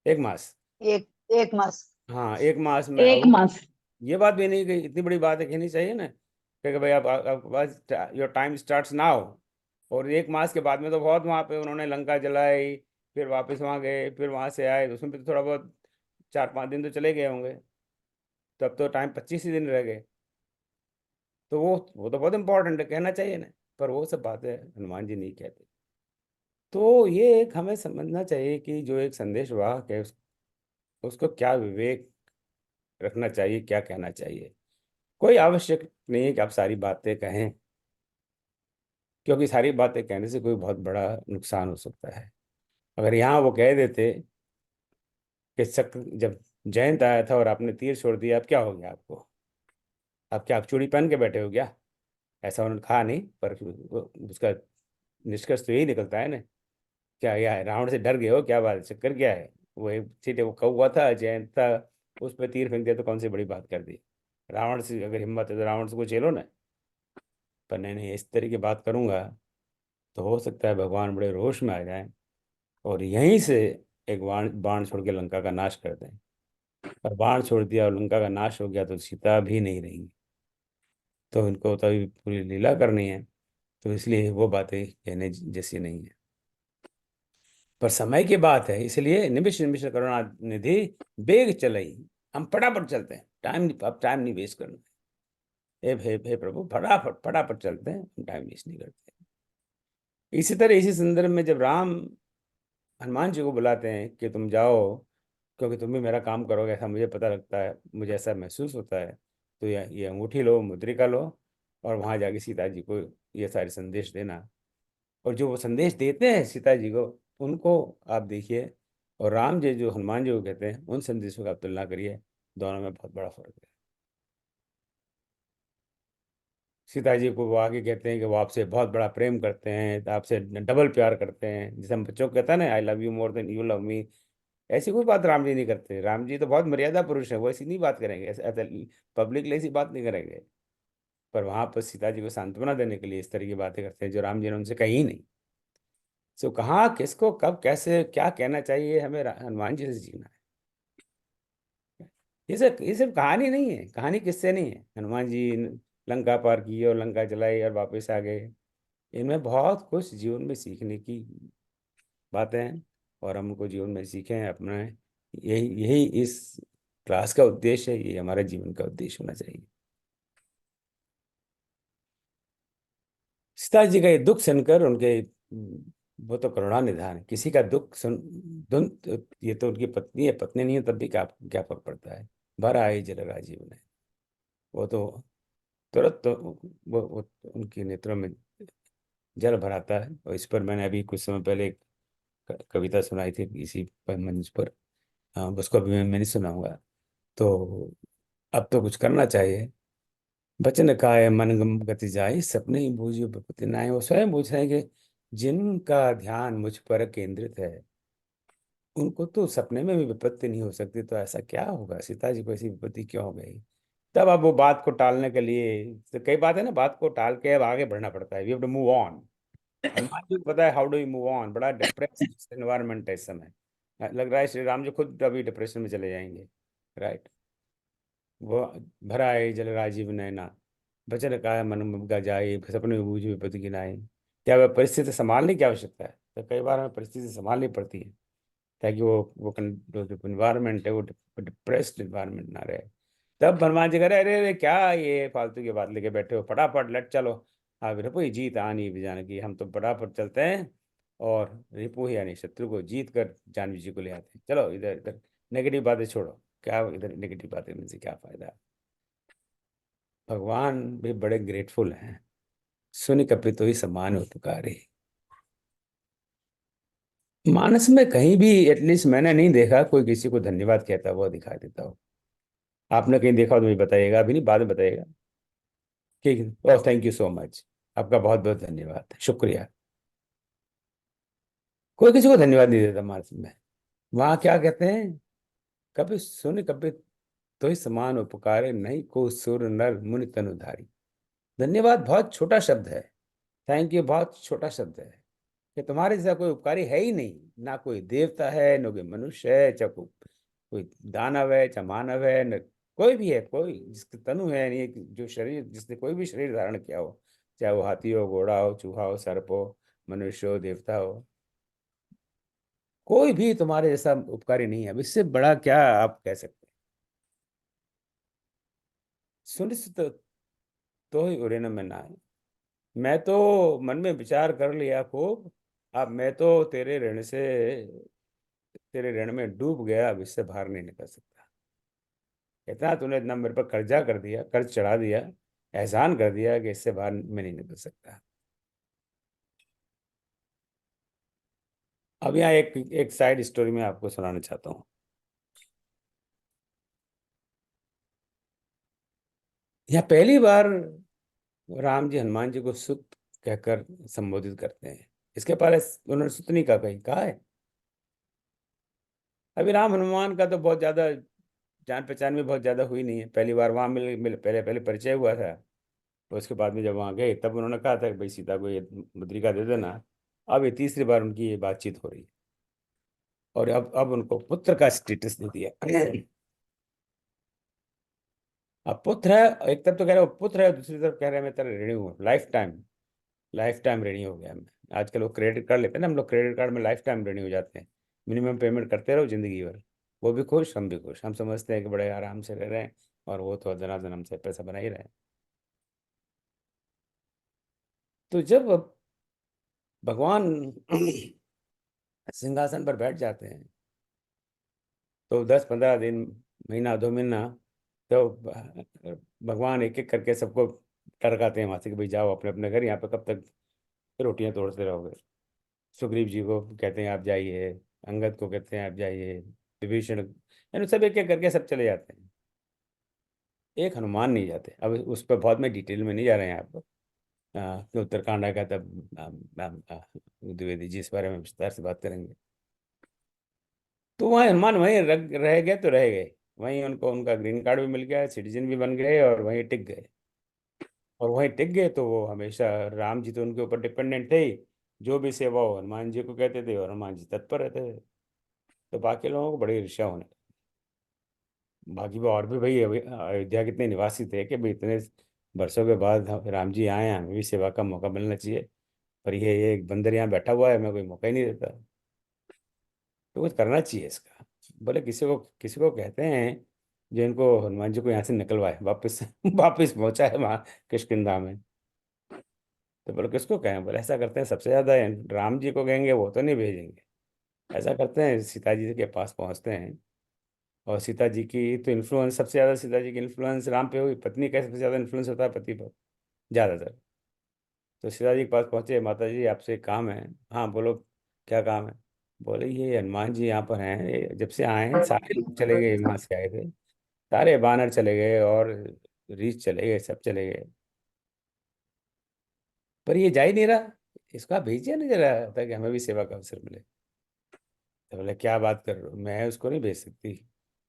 1 मास, एक एक मास। हाँ 1 मास में। एक अब मास। ये बात भी नहीं कि इतनी बड़ी बात है, कहनी चाहिए ना कि भाई आप बस योर टाइम स्टार्ट्स नाउ। और 1 मास के बाद में तो बहुत वहाँ पे उन्होंने लंका जलाई, फिर वापस वहाँ गए, फिर वहाँ से आए, तो उसमें भी तो थोड़ा बहुत 4-5 दिन तो चले गए होंगे। तब तो टाइम 25 ही दिन रह गए। तो वो तो बहुत इंपॉर्टेंट है, कहना चाहिए ना। पर वो सब बातें हनुमान जी नहीं कहते। तो ये एक हमें समझना चाहिए कि जो एक संदेश वाहक है उसको क्या विवेक रखना चाहिए, क्या कहना चाहिए। कोई आवश्यक नहीं है कि आप सारी बातें कहें, क्योंकि सारी बातें कहने से कोई बहुत बड़ा नुकसान हो सकता है। अगर यहाँ वो कह देते कि शक जब जयंत आया था और आपने तीर छोड़ दिया, अब क्या हो गया आपको, आप क्या आप चूड़ी पहन के बैठे हो क्या। ऐसा उन्होंने कहा नहीं, पर उसका निष्कर्ष तो यही निकलता है ना। क्या है, रावण से डर गए हो क्या, बात चक्कर क्या है। वो एक सीधे वो कौवा था, जयंत था, उस पर तीर फेंक दिया तो कौन सी बड़ी बात कर दी। रावण से अगर हिम्मत है तो रावण से को झेलो ना। पर नहीं नहीं, इस तरह की बात करूंगा तो हो सकता है भगवान बड़े रोष में आ जाएं और यहीं से एक बाण बाण छोड़ के लंका का नाश कर दें। और बाण छोड़ दिया और लंका का नाश हो गया तो सीता भी नहीं रहेंगी। तो इनको तो अभी पूरी लीला करनी है, तो इसलिए वो बातें कहने जैसी नहीं है। पर समय की बात है, इसलिए निमिष निमिष करुणा निधि बेग चलई। हम फटाफट चलते हैं, अब टाइम नहीं वेस्ट करना है। हे प्रभु, फटाफट फटाफट चलते हैं, हम टाइम वेस्ट नहीं करते। इसी तरह इसी संदर्भ में जब राम हनुमान जी को बुलाते हैं कि तुम जाओ, क्योंकि तुम भी मेरा काम करोगे ऐसा मुझे पता लगता है, मुझे ऐसा महसूस होता है, तो ये अंगूठी लो, मुद्रिका लो, और वहां जाके सीता जी को ये सारे संदेश देना। और जो वो संदेश देते हैं सीता जी को, उनको आप देखिए, और राम जी जो हनुमान जी को कहते हैं, उन संदेशों का आप तुलना करिए, दोनों में बहुत बड़ा फर्क है। सीता जी को वो आगे कहते हैं कि वो आपसे बहुत बड़ा प्रेम करते हैं, तो आपसे डबल प्यार करते हैं, जैसे हम बच्चों को कहते हैं ना, I love you more than you love me. ऐसी कोई बात राम जी नहीं करते। राम जी तो बहुत मर्यादा पुरुष है, वो ऐसी नहीं बात करेंगे, ऐसे पब्लिक ऐसी बात नहीं करेंगे। पर वहां पर सीता जी को सांत्वना देने के लिए इस तरह की बातें करते हैं जो राम जी ने उनसे कही ही नहीं। सो कहाँ किसको कब कैसे क्या कहना चाहिए, हमें हनुमान जी से जीना है। ये सब कहानी नहीं है, कहानी किससे नहीं है। हनुमान जी लंका पार की और लंका जलाई और वापस आ गए, इनमें बहुत कुछ जीवन में सीखने की बातें हैं, और हम उनको जीवन में सीखें अपना। यही यही इस क्लास का उद्देश्य है, ये हमारे जीवन का उद्देश्य होना चाहिए। सीता जी का ये दुख सुनकर उनके वो तो करुणा निधान है, किसी का दुख सुन दुन ये तो उनकी पत्नी है, पत्नी नहीं है तब भी क्या क्या फर्क पड़ता है। भर आई जल राजीव ने, वो तो तुरंत तो वो उनके नेत्रों में जल भराता है। और इस पर मैंने अभी कुछ समय पहले एक कविता सुनाई थी इसी पर मंच पर। हाँ, उसको भी मैं नहीं सुनाऊंगा। तो अब तो कुछ करना चाहिए। बचन काय मन गम गति जाई, सपने ही बूझियो विपत्ति नाई। वो स्वयं पूछ रहे हैं कि जिनका ध्यान मुझ पर केंद्रित है, उनको तो सपने में भी विपत्ति नहीं हो सकती, तो ऐसा क्या होगा, सीता जी को ऐसी विपत्ति क्यों हो गई। तब अब वो बात को टालने के लिए, तो कई बात है ना, बात को टाल के अब आगे बढ़ना पड़ता है, we have to move on. Hanuman ji को पता है how do you move on, बड़ा डिप्रेस एनवायरनमेंट है इस समय। लग रहा है श्री राम जी खुद अभी डिप्रेशन में चले जाएंगे, राइट। वो भरा है जल राजीव नैना, बचन काय मन मुग्धा जाए, सपने में बूझी विपत्ति की नाई। क्या वह परिस्थिति संभालने की आवश्यकता है, तो कई बार हमें परिस्थिति संभालनी पड़ती है, ताकि वो इन्वायरमेंट है वो डिप्रेस्ड इन्वायरमेंट ना रहे। तब हनुमान जी कह रहे, अरे अरे क्या ये फालतू की बात लेके बैठे हो, फटाफट लट चलो। हाँ प्रभु, जीत आनी भी जाने की, हम तो फटाफट चलते हैं और रिपु यानी शत्रु को जीत कर जानवी जी को ले आते हैं। चलो इधर इधर नेगेटिव बातें छोड़ो, क्या इधर नेगेटिव बातें में से क्या फायदा। भगवान भी बड़े ग्रेटफुल हैं। सुनि कपितो ही समान उपकारी। मानस में कहीं भी एटलीस्ट मैंने नहीं देखा कोई किसी को धन्यवाद कहता हुआ दिखाई देता हो। आपने कहीं देखा हो तो मुझे बताइएगा, अभी नहीं बाद में बताइएगा कि oh thank you so much, आपका बहुत बहुत धन्यवाद, शुक्रिया। कोई किसी को धन्यवाद नहीं देता मानस में। वहां क्या कहते हैं, कभी सुन कभी तो ही समान उपकारे, नहीं को सुर नर मुनि तनुधारी। धन्यवाद बहुत छोटा शब्द है, थैंक यू बहुत छोटा शब्द है, कि तुम्हारे जैसा कोई उपकारी है ही नहीं। ना कोई देवता है, ना कोई मनुष्य है, चाहे कोई दानव है, चाहे मानव है, न कोई भी है, कोई जिसकी तनु है, यानी जो शरीर, जिसने कोई भी शरीर धारण किया हो, चाहे वो हाथी हो, घोड़ा हो, चूहा हो, सर्प हो, मनुष्य हो, देवता हो, कोई भी तुम्हारे जैसा उपकारी नहीं है। अब इससे बड़ा क्या आप कह सकते हैं। सुनिश्चित तो ही उरेन में ना है। मैं तो मन में विचार कर लिया खूब, अब मैं तो तेरे ऋण में डूब गया, अब इससे बाहर नहीं निकल सकता। इतना तूने इतना मेरे पर कर्जा कर दिया, कर्ज चढ़ा दिया, एहसान कर दिया कि इससे बाहर मैं नहीं निकल सकता। अब यहाँ एक एक साइड स्टोरी में आपको सुनाना चाहता हूँ। यहाँ पहली बार राम जी हनुमान जी को सुत कहकर संबोधित करते हैं। इसके पहले उन्होंने सुत नहीं कहा है। अभी राम हनुमान का तो बहुत ज्यादा जान पहचान में बहुत ज्यादा हुई नहीं है। पहली बार वहां मिल पहले पहले परिचय हुआ था। तो उसके बाद में जब वहां गए तब उन्होंने कहा था कि भाई सीता को ये मुद्रिका दे देना। अब ये तीसरी बार उनकी ये बातचीत हो रही है, और अब उनको पुत्र का स्टेटस दे दिया। अब पुत्र है, एक तरफ तो कह रहे हो पुत्र है, दूसरी तरफ कह रहे हैं मैं तेरा ऋणी हूँ, लाइफ टाइम ऋणी हो गया मैं। आजकल वो क्रेडिट कार्ड लेते हैं ना हम लोग, क्रेडिट कार्ड में लाइफ टाइम ऋणी हो जाते हैं। मिनिमम पेमेंट करते रहो जिंदगी भर। वो भी खुश, हम भी खुश, हम समझते हैं कि बड़े आराम से रह रहे हैं, और वो तो धनाधन हमसे पैसा बना ही रहे हैं। तो जब भगवान सिंहासन पर बैठ जाते हैं तो 10-15 दिन, महीना 2 महीना, तो भगवान एक एक करके सबको टरकाते हैं वहां से कि भाई जाओ अपने अपने घर, यहाँ पे कब तक रोटियां तोड़ते रहोगे। सुग्रीव जी को कहते हैं आप जाइए, अंगद को कहते हैं आप जाइए, विभीषण, यानी सब एक एक करके सब चले जाते हैं, एक हनुमान नहीं जाते। अब उस पर बहुत मैं डिटेल में नहीं जा रहे हैं आप, कि उत्तरकांड का तब द्विवेदी जी इस बारे में विस्तार से बात करेंगे। तो वहाँ हनुमान वहीं रह गए तो रह गए, वहीं उनको उनका ग्रीन कार्ड भी मिल गया, सिटीजन भी बन गए, और वहीं टिक गए। और वहीं टिक गए तो वो हमेशा, राम जी तो उनके ऊपर डिपेंडेंट थे ही, जो भी सेवा हो हनुमान जी को कहते थे और हनुमान जी तत्पर रहते थे। तो बाकी लोगों को बड़ी ईर्ष्या होने लगी। बाकी भी और भी भाई अयोध्या के इतने निवासी थे कि भाई इतने वर्षों के बाद राम जी आए हैं, हमें भी सेवा का मौका मिलना चाहिए, पर ये एक बंदर यहाँ बैठा हुआ है, हमें कोई मौका ही नहीं देता। तो कुछ करना चाहिए इसका। बोले किसी को कहते हैं जो इनको हनुमान जी को यहाँ से निकलवाए वापस, वापस पहुंचा है वहाँ किष्किंधा में। तो बोले किसको कहें, बोले ऐसा करते हैं सबसे ज्यादा राम जी को कहेंगे, वो तो नहीं भेजेंगे। ऐसा करते हैं सीता जी के पास पहुंचते हैं, और सीता जी की तो इन्फ्लुएंस सबसे ज्यादा, सीता जी की इन्फ्लुएंस राम पे हुई, पत्नी का सबसे ज्यादा इन्फ्लुएंस होता है पति पर ज्यादातर। तो सीता जी के पास पहुंचे, माता जी आपसे एक काम है। हाँ बोलो, क्या काम है। बोले ये हनुमान जी यहाँ पर हैं, ये जब से आए हैं सारे लोग चले गए, वहां से आए थे सारे बानर चले गए, और रीछ चले गए, सब चले गए, पर ये जा ही नहीं रहा। इसको आप भेजिए ना जरा, ताकि हमें भी सेवा का अवसर मिले। तो बोले क्या बात कर रहे हो, मैं उसको नहीं भेज सकती।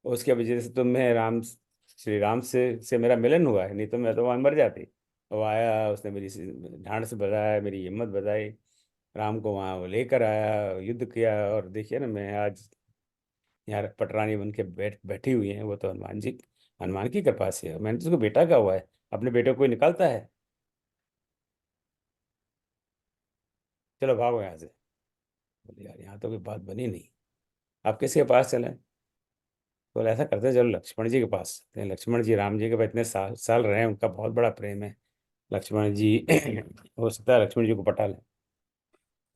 उसके वजह से तो मैं श्री राम से मेरा मिलन हुआ है, नहीं तो मैं तो वहां मर जाती। वो आया, उसने मेरी ढांढ से बताया, मेरी हिम्मत बताई, राम को वहां वो लेकर आया, युद्ध किया, और देखिए ना मैं आज यहाँ पटरानी बन के बैठी हुई हैं, वो तो हनुमान की कृपा से है। मैंने तो उसको बेटा का हुआ है, अपने बेटे को कोई निकालता है। चलो भागो यहाँ से। बोले यार यहाँ तो कोई बात बनी नहीं, आप किसके पास चले। बोले ऐसा करते हैं, चलो लक्ष्मण जी के पास चलते हैं। लक्ष्मण जी राम जी के पास इतने साल साल रहे हैं, उनका बहुत बड़ा प्रेम है। लक्ष्मण जी हो सकता है लक्ष्मण जी को पटा लें।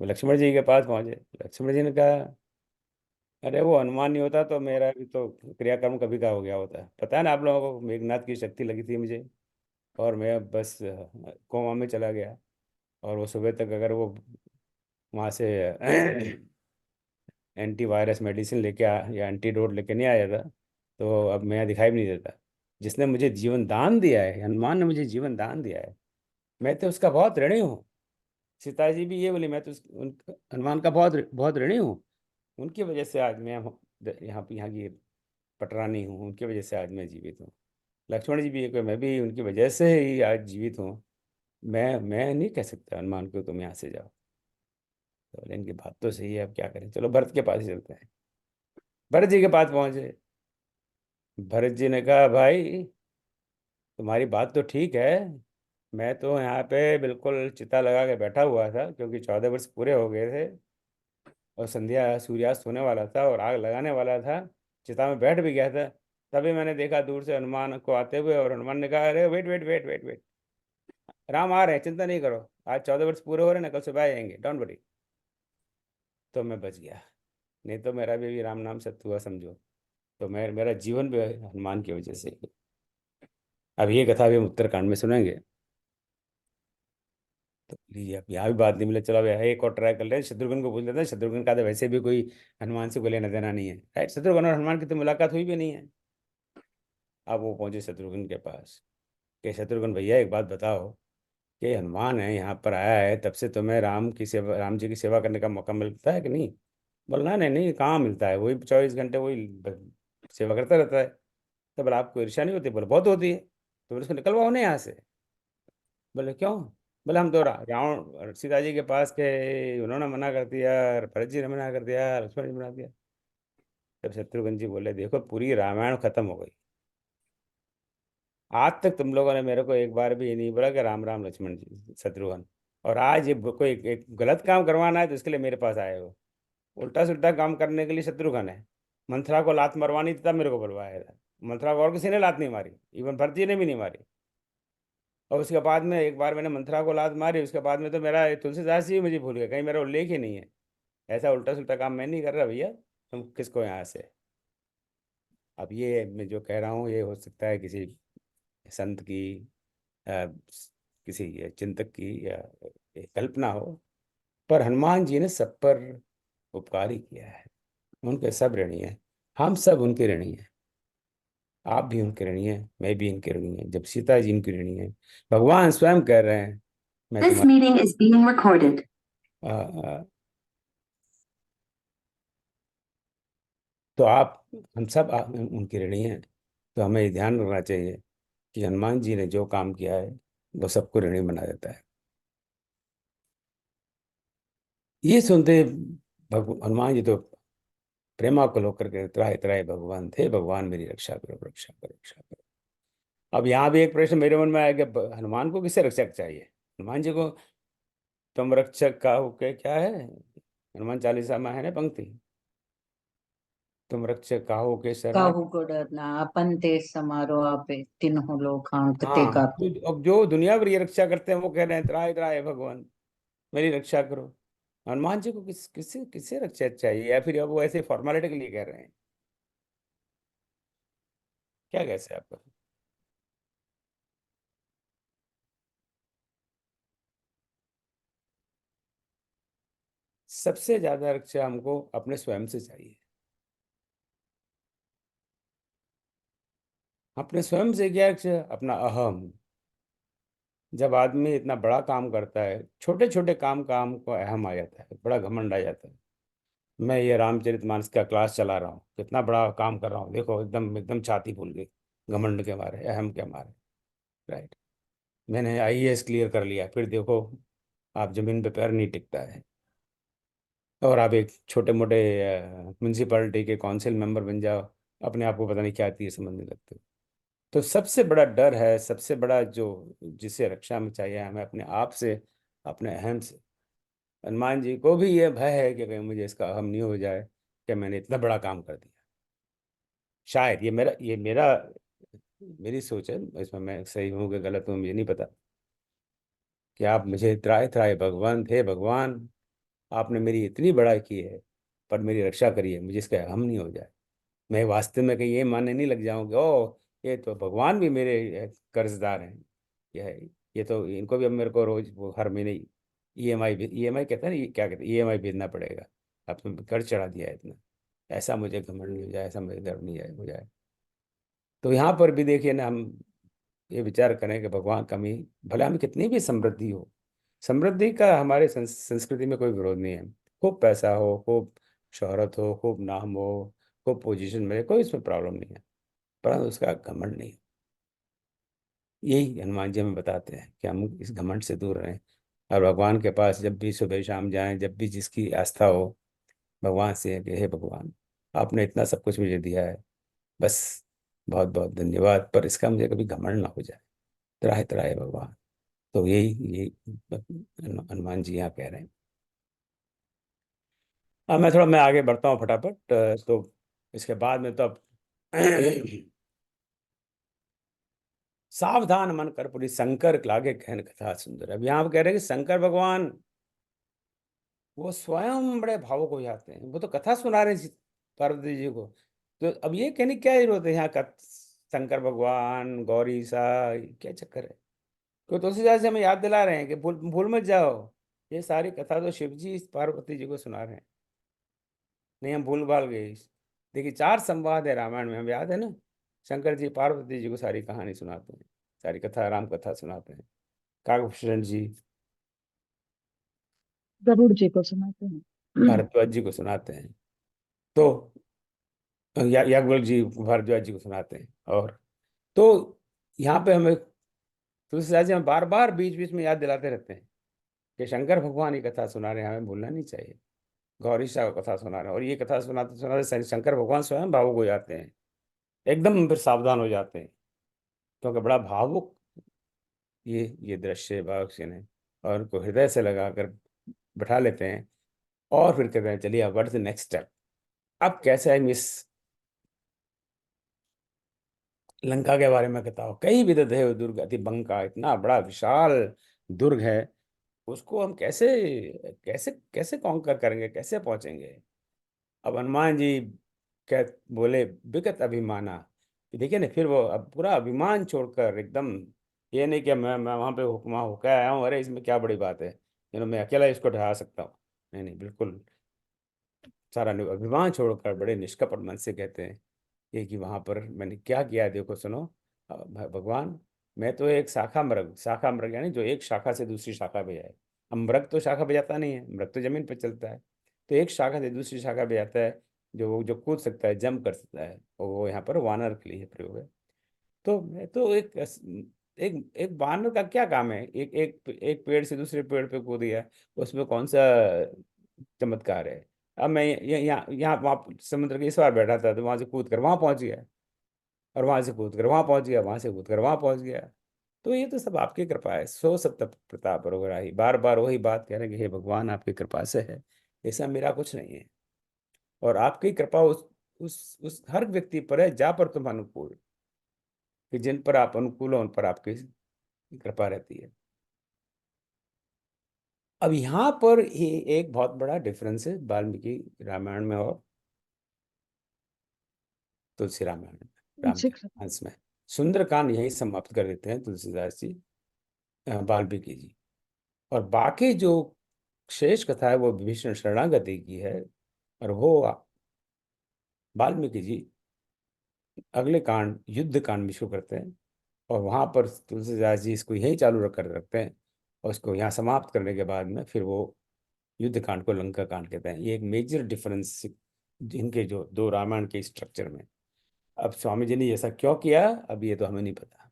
वो लक्ष्मण जी के पास पहुंचे। लक्ष्मण जी ने कहा, अरे वो हनुमान नहीं होता तो मेरा भी तो क्रियाकर्म कभी का हो गया होता। पता है ना आप लोगों को, मेघनाथ की शक्ति लगी थी मुझे, और मैं बस कोमा में चला गया। और वो सुबह तक अगर वो वहाँ से एंटीवायरस मेडिसिन लेके आ या एंटीडोट लेके नहीं आया था, तो अब मैं दिखाई भी नहीं देता। जिसने मुझे जीवन दान दिया है, हनुमान ने मुझे जीवन दान दिया है, मैं तो उसका बहुत ऋणी हूँ। सीता जी भी ये बोली, मैं तो हनुमान का बहुत बहुत ऋणी हूँ। उनकी वजह से आज मैं यहाँ की पटरानी हूँ, उनकी वजह से आज मैं जीवित हूँ। लक्ष्मण जी भी ये कहे, मैं भी उनकी वजह से ही आज जीवित हूँ। मैं नहीं कह सकता हनुमान को तुम यहाँ से जाओ। तो बोले, इनकी बात तो सही है, अब क्या करें, चलो भरत के पास ही चलते हैं। भरत जी के पास पहुंचे। भरत जी ने कहा, भाई तुम्हारी बात तो ठीक है, मैं तो यहाँ पे बिल्कुल चिता लगा के बैठा हुआ था, क्योंकि 14 वर्ष पूरे हो गए थे और संध्या सूर्यास्त होने वाला था और आग लगाने वाला था। चिता में बैठ भी गया था। तभी मैंने देखा दूर से हनुमान को आते हुए, और हनुमान ने कहा, अरे wait wait wait wait wait, Ram आ रहे हैं, चिंता नहीं करो, आज 14 वर्ष पूरे हो रहे हैं ना, कल सुबह आएंगे, डोंट वरी। तो मैं बच गया, नहीं तो मेरा भी राम नाम सत्य हुआ समझो। तो मेरा जीवन भी हनुमान की वजह से ही। अब ये कथा भी हम उत्तरकांड में सुनेंगे। तो लीजिए, अब यहाँ भी बात नहीं मिले, चलो अब यहाँ एक और ट्राई कर ले, शत्रुघ्न को पूछ लेते हैं। शत्रुघ्न का तो वैसे भी कोई हनुमान से कोई लेना देना नहीं है, राइट। शत्रुघ्न और हनुमान की तो मुलाकात हुई भी नहीं है। अब वो पहुंचे शत्रुघ्न के पास कि शत्रुघ्न भैया एक बात बताओ, कि हनुमान है यहाँ पर आया है, तब से तुम्हें राम जी की सेवा करने का मौका मिलता है कि नहीं? बोलना, नहीं नहीं, कहाँ मिलता है, वही 24 घंटे वही सेवा करता रहता है। तो बोला, आपको ईर्ष्या नहीं होती? बोले, बहुत होती है। तो बोले, उसको निकलवाओ ना यहाँ से। बोले, क्यों? बोले, हम तो रावण और सीता जी के पास के, उन्होंने मना कर दिया, और भरत जी ने मना कर दिया, लक्ष्मण जी ने मना दिया। तब शत्रुघ्न जी बोले, देखो पूरी रामायण खत्म हो गई, आज तक तुम लोगों ने मेरे को एक बार भी ये नहीं बोला कि राम राम लक्ष्मण जी शत्रुघ्न। और आज ये कोई एक गलत काम करवाना है तो इसके लिए मेरे पास आए हो। उल्टा सुल्टा काम करने के लिए शत्रुघ्न है। मंथरा को लात मरवानी थी तब मेरे को बुलवाया था। मंथरा को और किसी ने लात नहीं मारी, इवन भरत जी ने भी नहीं मारी। और उसके बाद में एक बार मैंने मंथरा को लात मारी, उसके बाद में तो मेरा तुलसीदास जी मुझे भूल गए, कहीं मेरा उल्लेख ही नहीं है। ऐसा उल्टा सुल्टा काम मैं नहीं कर रहा भैया, तुम किसको यहाँ से। अब ये मैं जो कह रहा हूँ, ये हो सकता है किसी संत की, अ, किसी चिंतक की या कल्पना हो, पर हनुमान जी ने सब पर उपकार ही किया है। उनके सब ऋणी हैं, हम सब उनके ऋणी हैं। आप भी उनके ऋणी हैं, मैं भी इनके ऋणी हैं। जब सीता जी इनकी ऋणी हैं, भगवान स्वयं कह रहे हैं, मैं This तुम्हारा meeting is being recorded. अ, अ, तो आप, हम सब उनके ऋणी हैं। तो हमें ये ध्यान रखना चाहिए कि हनुमान जी ने जो काम किया है वो सबको ऋणी बना देता है। ये सुनते हनुमान जी तो प्रेमाकुल होकर के त्राहि त्राहि भगवान थे, भगवान मेरी रक्षा करो, रक्षा करो, रक्षा करो। अब यहाँ भी एक प्रश्न मेरे मन में आया कि हनुमान को किससे रक्षक चाहिए? हनुमान जी को, तुम रक्षक काहू के, क्या है हनुमान चालीसा में है ना पंक्ति, तुम रक्षक काहू के शरण। काहू को डरना, अपन तेज समारो आपे, तीनों लोग हाँकते हाँ, कापे। तो अब जो दुनिया भर ये रक्षा करते हैं वो कह रहे हैं त्राहि त्राहि भगवान मेरी रक्षा करो। हनुमान जी को किससे किससे रक्षा चाहिए? या फिर अब वो ऐसे फॉर्मेलिटी के लिए कह रहे हैं? क्या कैसे आपका? सबसे ज्यादा रक्षा हमको अपने स्वयं से चाहिए। अपने स्वयं से क्या रक्षा? अपना अहम। जब आदमी इतना बड़ा काम करता है, छोटे छोटे काम का हमको अहम आ जाता है, बड़ा घमंड आ जाता है। मैं ये रामचरितमानस का क्लास चला रहा हूँ, कितना बड़ा काम कर रहा हूँ, देखो एकदम एकदम छाती फूल गई, घमंड के मारे, अहम के मारे, राइट। मैंने आईएएस क्लियर कर लिया, फिर देखो आप जमीन पे पैर नहीं टिकता है, और आप एक छोटे मोटे म्यूनसिपालिटी के काउंसिल मेंबर बन जाओ, अपने आप को पता नहीं क्या तीर समझने लगते हो। तो सबसे बड़ा डर है, सबसे बड़ा जो जिसे रक्षा में चाहिए हमें अपने आप से, अपने अहम से। हनुमान जी को भी ये भय है कि कहीं मुझे इसका अहम नहीं हो जाए कि मैंने इतना बड़ा काम कर दिया। शायद ये मेरा मेरी सोच है, इसमें मैं सही हूँ कि गलत हूँ मुझे नहीं पता, कि आप मुझे त्राहि त्राहि भगवान थे, भगवान आपने मेरी इतनी बड़ाई की है, पर मेरी रक्षा करी है, मुझे इसका हम नहीं हो जाए। मैं वास्तव में कहीं ये मानने नहीं लग जाऊं कि ओ ये तो भगवान भी मेरे कर्जदार हैं, ये तो इनको भी अब मेरे को रोज वो हर महीने ईएमआई कहते हैं ना, ये क्या कहते हैं, ईएमआई भेजना पड़ेगा। अब तुम कर्ज चढ़ा दिया है इतना, ऐसा मुझे घमंड नहीं हो जाए, ऐसा मुझे गर्व नहीं हो जाए। तो यहाँ पर भी देखिए ना, हम ये विचार करें कि भगवान कमी, भले हमें कितनी भी समृद्धि हो, समृद्धि का हमारे संस्कृति में कोई विरोध नहीं है। खूब पैसा हो, खूब शोहरत हो, खूब नाम हो, खूब पोजीशन मिले, कोई इसमें प्रॉब्लम नहीं है, परंतु उसका घमंड नहीं। यही हनुमान जी हमें बताते हैं कि हम इस घमंड से दूर रहें, और भगवान के पास जब भी सुबह शाम जाएं, जब भी जिसकी आस्था हो, भगवान से कि हे भगवान, आपने इतना सब कुछ मुझे दिया है, बस बहुत बहुत धन्यवाद, पर इसका मुझे कभी घमंड ना हो जाए, त्राहे त्राहे भगवान। तो यही हनुमान जी यहाँ कह रहे हैं। अब मैं आगे बढ़ता हूँ फटाफट। तो इसके बाद में तो अब सावधान मन कर पूरी शंकर लागे कहन कथा सुंदर। अब यहाँ कह रहे हैं कि शंकर भगवान वो स्वयं बड़े भावुक हो जाते हैं, वो तो कथा सुना रहे हैं पार्वती जी को। तो अब ये कहने की क्या जरूरत है यहाँ का, शंकर भगवान गौरी सा क्या चक्कर है। तो तुलसीदास जी हमें याद दिला रहे हैं कि भूल भूल मत जाओ, ये सारी कथा तो शिव जी पार्वती जी को सुना रहे हैं, नहीं हम भूल भाल गए। देखिए 4 संवाद है रामायण में, हम याद है ना, शंकर जी पार्वती जी को सारी कहानी सुनाते हैं, सारी कथा राम कथा सुनाते हैं। काकभूषण जी गरुड़ जी को सुनाते हैं। भारद्वाज जी को सुनाते हैं, तो याज्ञवल्क्य जी भारद्वाज जी को सुनाते हैं। और तो यहाँ पे हमें तुलसीदास जी हमें बार बार बीच बीच में याद दिलाते रहते हैं कि शंकर भगवान की कथा सुना रहे हैं, हमें भूलना नहीं चाहिए। गौरी का कथा सुना रहे हैं, और ये कथा सुनाते सुनाते शंकर भगवान स्वयं भावुक हो जाते हैं, एकदम फिर सावधान हो जाते हैं, क्योंकि बड़ा भावुक ये दृश्य भावुक सीन है, और उनको हृदय से लगाकर बैठा लेते हैं। और फिर कहते हैं चलिए अब what is the next step, अब कैसे हम इस लंका के बारे में बताओ। कई विदधेव दुर्ग अति बंका, इतना बड़ा विशाल दुर्ग है, उसको हम कैसे कैसे कैसे कॉन्कर करेंगे, कैसे पहुंचेंगे। अब हनुमान जी कह बोले विगत अभिमाना, कि देखिए ना, फिर वो अब पूरा अभिमान छोड़कर एकदम, ये नहीं कि मैं वहां पे हुक्मा होकर आया हूँ, अरे इसमें क्या बड़ी बात है, मैं अकेला इसको ढहा सकता हूँ। नहीं नहीं, बिल्कुल सारा अभिमान छोड़कर बड़े निष्कपट मन से कहते हैं ये कि वहां पर मैंने क्या किया है, देखो सुनो। भगवान, मैं तो एक शाखा मृग यानी जो एक शाखा से दूसरी शाखा पे जाए। अब मृग तो शाखा पे जाता नहीं है, मृग तो जमीन पर चलता है, तो एक शाखा से दूसरी शाखा पे जाता है, जो कूद सकता है, जंप कर सकता है, और वो यहाँ पर वानर के लिए प्रयोग है। तो मैं तो एक एक वानर का क्या काम है, एक पेड़ से दूसरे पेड़ पे कूद गया, उसमें कौन सा चमत्कार है। अब मैं यहाँ यहाँ वहाँ समुद्र के इस बार बैठा था, तो वहां से कूद कर वहां पहुंच गया, और वहां से कूद कर वहां पहुंच गया, वहां से कूद कर वहां पहुंच गया। तो ये तो सब आपकी कृपा है, सो सब तब प्रताप रघुराई, बार बार वही बात कह रहे हैं कि हे भगवान आपकी कृपा से है, ऐसा मेरा कुछ नहीं है। और आपकी कृपा उस हर व्यक्ति पर है जा पर तुम अनुकूल, कि जिन पर आप अनुकूल हो उन पर आपकी कृपा रहती है। अब यहाँ पर ही एक बहुत बड़ा डिफरेंस है वाल्मीकि रामायण में और तुलसी रामायण में, राम के हंस में। सुंदरकांड यही समाप्त कर देते हैं तुलसीदास जी, वाल्मीकि जी। और बाकी जो शेष कथा है वो विभीषण शरणागति की है, और वो वाल्मीकि जी अगले कांड युद्ध कांड में शुरू करते हैं, और वहां पर तुलसीदास जी इसको यही चालू कर रखते हैं, और उसको यहाँ समाप्त करने के बाद में फिर वो युद्ध कांड को लंका कांड कहते हैं। ये एक मेजर डिफरेंस इनके जो दो रामायण के स्ट्रक्चर में। अब स्वामी जी ने ऐसा क्यों किया, अब ये तो हमें नहीं पता।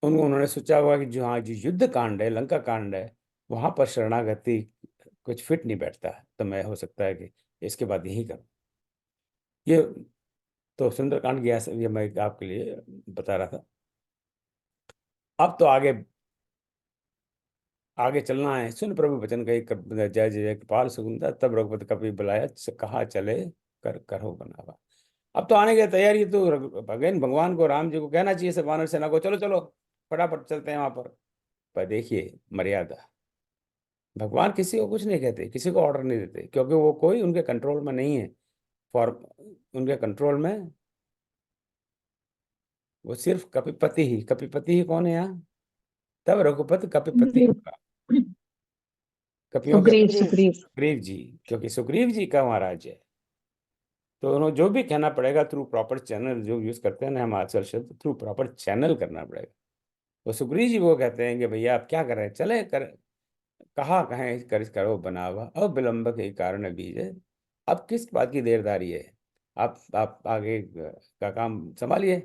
उन्होंने सोचा होगा कि जो हाँ जो युद्ध कांड है, लंका कांड है, वहां पर शरणागति कुछ फिट नहीं बैठता है, तो मैं हो सकता है कि इसके बाद यही करूँ। ये तो सुंदरकांड की ये मैं आपके लिए बता रहा था। अब तो आगे आगे चलना है। सुन प्रभु वचन कही जय जय जय कृपाल सुगंधा, तब रघुपति कपि बुलाया, कहा चले कर करो बनावा। अब तो आने की तैयारी, तो भगवान को राम जी को कहना चाहिए सब वानर सेना को, चलो चलो फटाफट चलते हैं वहां पर देखिए मर्यादा। भगवान किसी को कुछ नहीं कहते, किसी को ऑर्डर नहीं देते, क्योंकि वो कोई उनके कंट्रोल में नहीं है। फॉर उनके कंट्रोल में वो सिर्फ कपिपति ही। कपिपति ही कौन है यहाँ? तब रघुपति कपिपति होगा, कपियों के सुग्रीव पति सुग्रीव सुग्रीव जी, क्योंकि सुग्रीव जी का वहाँ राज्य है। तो उन्होंने जो भी कहना पड़ेगा थ्रू प्रॉपर चैनल, जो यूज करते हैं ना हम आजकल शब्द, थ्रू प्रॉपर चैनल करना पड़ेगा। तो सुग्रीव जी वो कहते हैं कि भैया आप क्या कर रहे हैं, चले कर, कहा कहें कर करो बनावा, अब विलंब के कारण बीजे। अब किस बात की देरदारी है, आप आगे का काम संभालिए,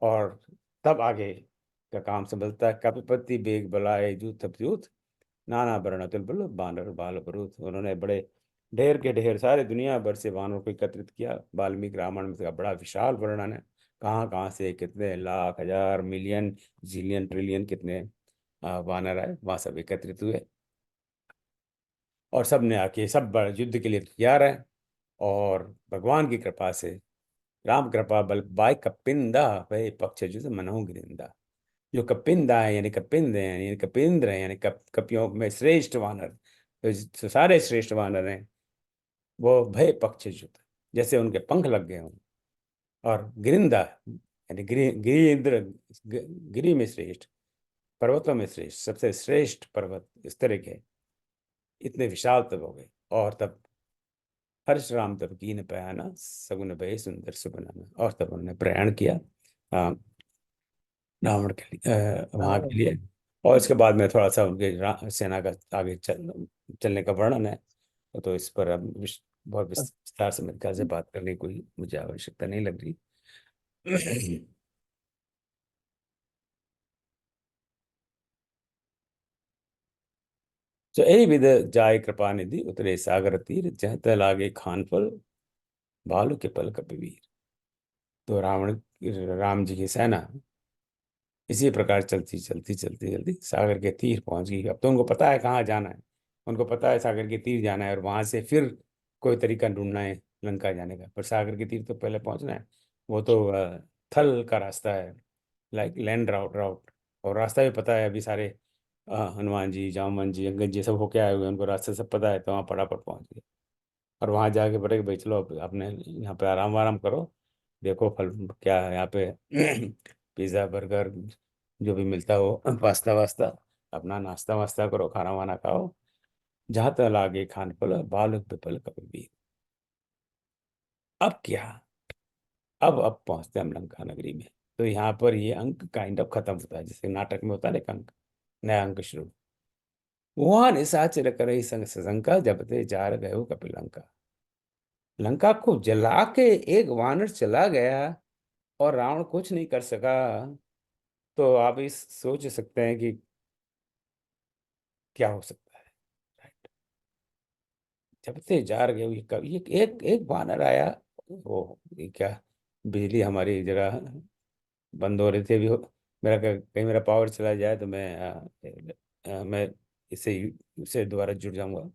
और तब आगे का काम संभलता है। कपिपति बेग बलाए जूथ जूथ, नाना वर्ण तुलबुल बानर बाल बरूथ। उन्होंने बड़े ढेर के ढेर सारे दुनिया भर से वानरों को एकत्रित किया। वाल्मीकि रामायण में इसका बड़ा विशाल वर्णन है, कहाँ कहाँ से कितने लाख हजार मिलियन जिलियन ट्रिलियन कितने वानर आए, वहाँ सब एकत्रित हुए, और सब ने आके सब युद्ध के लिए तैयार है। और भगवान की कृपा से, राम कृपा बल बाय कपिंदा वही पक्ष युद्ध मनहु गिरिंदा। जो कपिंदा है यानी कपिंद है यानी कपिंद्र है यानी कपियों में श्रेष्ठ वानर, तो जो सारे श्रेष्ठ वानर हैं वो भय पक्ष युद्ध, जैसे उनके पंख लग गए हों। और गिरिंदा यानी गिरिंद्र, गिरी में श्रेष्ठ, पर्वतों में श्रेष्ठ, सबसे श्रेष्ठ पर्वत इस तरह के इतने विशाल तब हो गए। और तब हर्ष राम तब कीन पयाना सगुन भय सुंदर सुबनाना, और तब उन्होंने प्रयाण किया रावण के लिए, वहां के लिए। और इसके बाद में थोड़ा सा उनके सेना का आगे चलने का वर्णन है। तो इस पर अब बहुत विस्तार से मेरे ख्याल से बात करने की कोई मुझे आवश्यकता नहीं लग रही। तो यही विध जाय कृपा निधि उतरे सागर तीर, जहत लागे खान फल भालू के पल कपिवीर। तो राम जी की सेना इसी प्रकार चलती चलती चलती चलती सागर के तीर पहुंच गई। अब तो उनको पता है कहाँ जाना है, उनको पता है सागर के तीर जाना है, और वहां से फिर कोई तरीका ढूंढना है लंका जाने का। पर सागर के तीर तो पहले पहुंचना है, वो तो थल का रास्ता है, लाइक लैंड राउट। और रास्ता भी पता है, अभी सारे हनुमान जी, जामवन जी, अंगद जी सब होके आए हुए हैं, उनको रास्ते सब पता है, तो वहाँ फटाफट पहुंच गए। और वहां जाके बोले कि भाई चलो अब आपने यहाँ पे आराम वाराम करो, देखो फल क्या है यहाँ पे पिज़्ज़ा बर्गर जो भी मिलता हो, पास्ता वास्ता, अपना नाश्ता वास्ता करो, खाना वाना खाओ। जहाँ तक लागे खान पल बालक पिपल कपी। अब क्या, अब पहुंचते हैं हम लंका नगरी में। तो यहाँ पर ये अंक काइंड ऑफ खत्म होता है, जैसे नाटक में होता है ना एक अंक, नया अंक शुरू। वहां निशाचर करे संग सशंका, जब ते जार गयो कपिलंका। लंका को जला के एक वानर चला गया और रावण कुछ नहीं कर सका। तो आप इस सोच सकते हैं कि क्या हो सकता है, राइट। जब से जार गए, ये कभी एक एक वानर आया, वो ये क्या, बिजली हमारी जगह बंद हो रही थी अभी, मेरा कहीं मेरा पावर चला जाए तो मैं इससे दोबारा जुड़ जाऊंगा।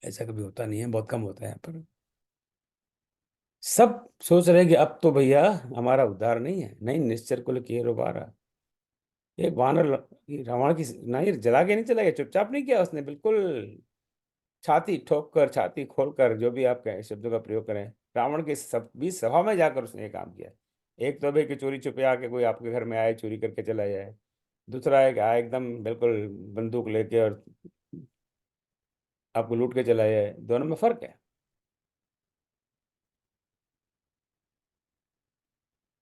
ऐसा कभी होता नहीं है, बहुत कम होता है यहाँ पर। सब सोच रहे हैं कि अब तो भैया हमारा उद्धार नहीं है, नहीं निश्चर कुल किए रोबारा। एक वानर रावण की नहीं जला के नहीं चला गया, चुपचाप नहीं किया उसने, बिल्कुल छाती ठोक कर, छाती खोल कर, जो भी आप कहें शब्दों का प्रयोग करें, रावण के सब बीच सभा में जाकर उसने ये काम किया। एक तो भाई कि चोरी छुपे आके कोई आपके घर में आए, चोरी करके चला जाए। दूसरा है कि आए एकदम बिल्कुल बंदूक लेके और आपको लूट के चला जाए। दोनों में फर्क है।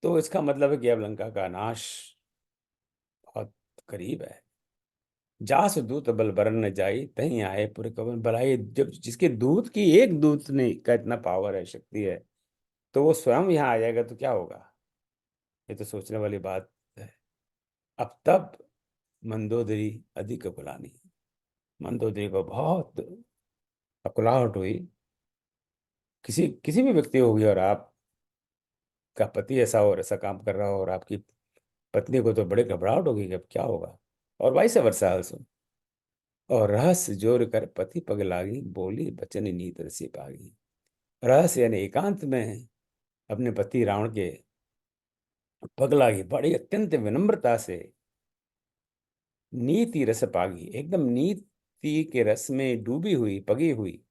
तो इसका मतलब है कि अब लंका का नाश बहुत करीब है। जास दूत बल बरन न जाई, तहीं आए पूरे कवन बलाई। जब जिसके दूत की एक दूत ने का इतना पावर है, शक्ति है, तो वो स्वयं यहाँ आ जाएगा तो क्या होगा। ये तो सोचने वाली बात है। अब तब मंदोदरी अधिक अकुलानी, मंदोदरी को बहुत अकुलाहट हुई। किसी किसी भी व्यक्ति होगी, और आप का पति ऐसा और ऐसा काम कर रहा हो, और आपकी पत्नी को तो बड़े घबराहट होगी कि अब क्या होगा। और वाइस वर्षा also। और रहस्य जोर कर पति पग लागी, बोली बचन नीत रसी पागी। रहस्य यानी एकांत में अपने पति रावण के पग लागी, बड़ी अत्यंत विनम्रता से नीति रस पागी, एकदम नीत नीति के रस में डूबी हुई पगी हुई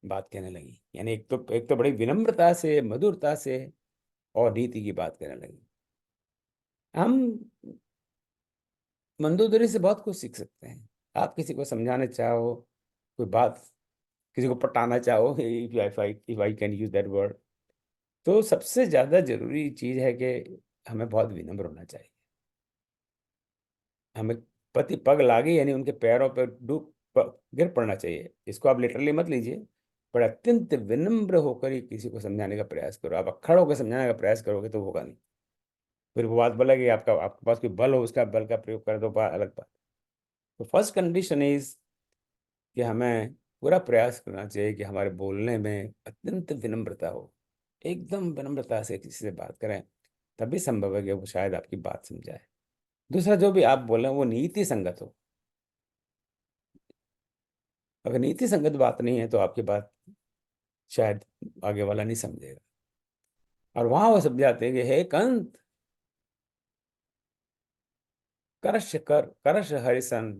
बात कहने लगी। यानी एक तो बड़ी विनम्रता से, मधुरता से और नीति की बात करने लगी। हम मंदोदरी से बहुत कुछ सीख सकते हैं। आप किसी को समझाना चाहो, कोई बात किसी को पटाना चाहो, if I can use that word, तो सबसे ज्यादा जरूरी चीज है कि हमें बहुत विनम्र होना चाहिए। हमें पति पग लागे यानी उनके पैरों पर गिर पड़ना चाहिए। इसको आप लिटरली मत लीजिए, पर अत्यंत विनम्र होकर ही किसी को समझाने का प्रयास करो। आप अक्खड़ होकर समझाने का प्रयास करोगे तो होगा नहीं। फिर वो बात बोला कि आपके पास कोई बल हो, उसका बल का प्रयोग कर दो, अलग बात। तो फर्स्ट कंडीशन इज कि हमें पूरा प्रयास करना चाहिए कि हमारे बोलने में अत्यंत विनम्रता हो। एकदम विनम्रता से किसी से बात करें, तभी संभव है कि वो शायद आपकी बात समझाए। दूसरा, जो भी आप बोलें वो नीति संगत हो। अगर नीति संगत बात नहीं है तो आपकी बात शायद आगे वाला नहीं समझेगा। और वहां वो समझाते हैं कि हे कंत, करश हरिसन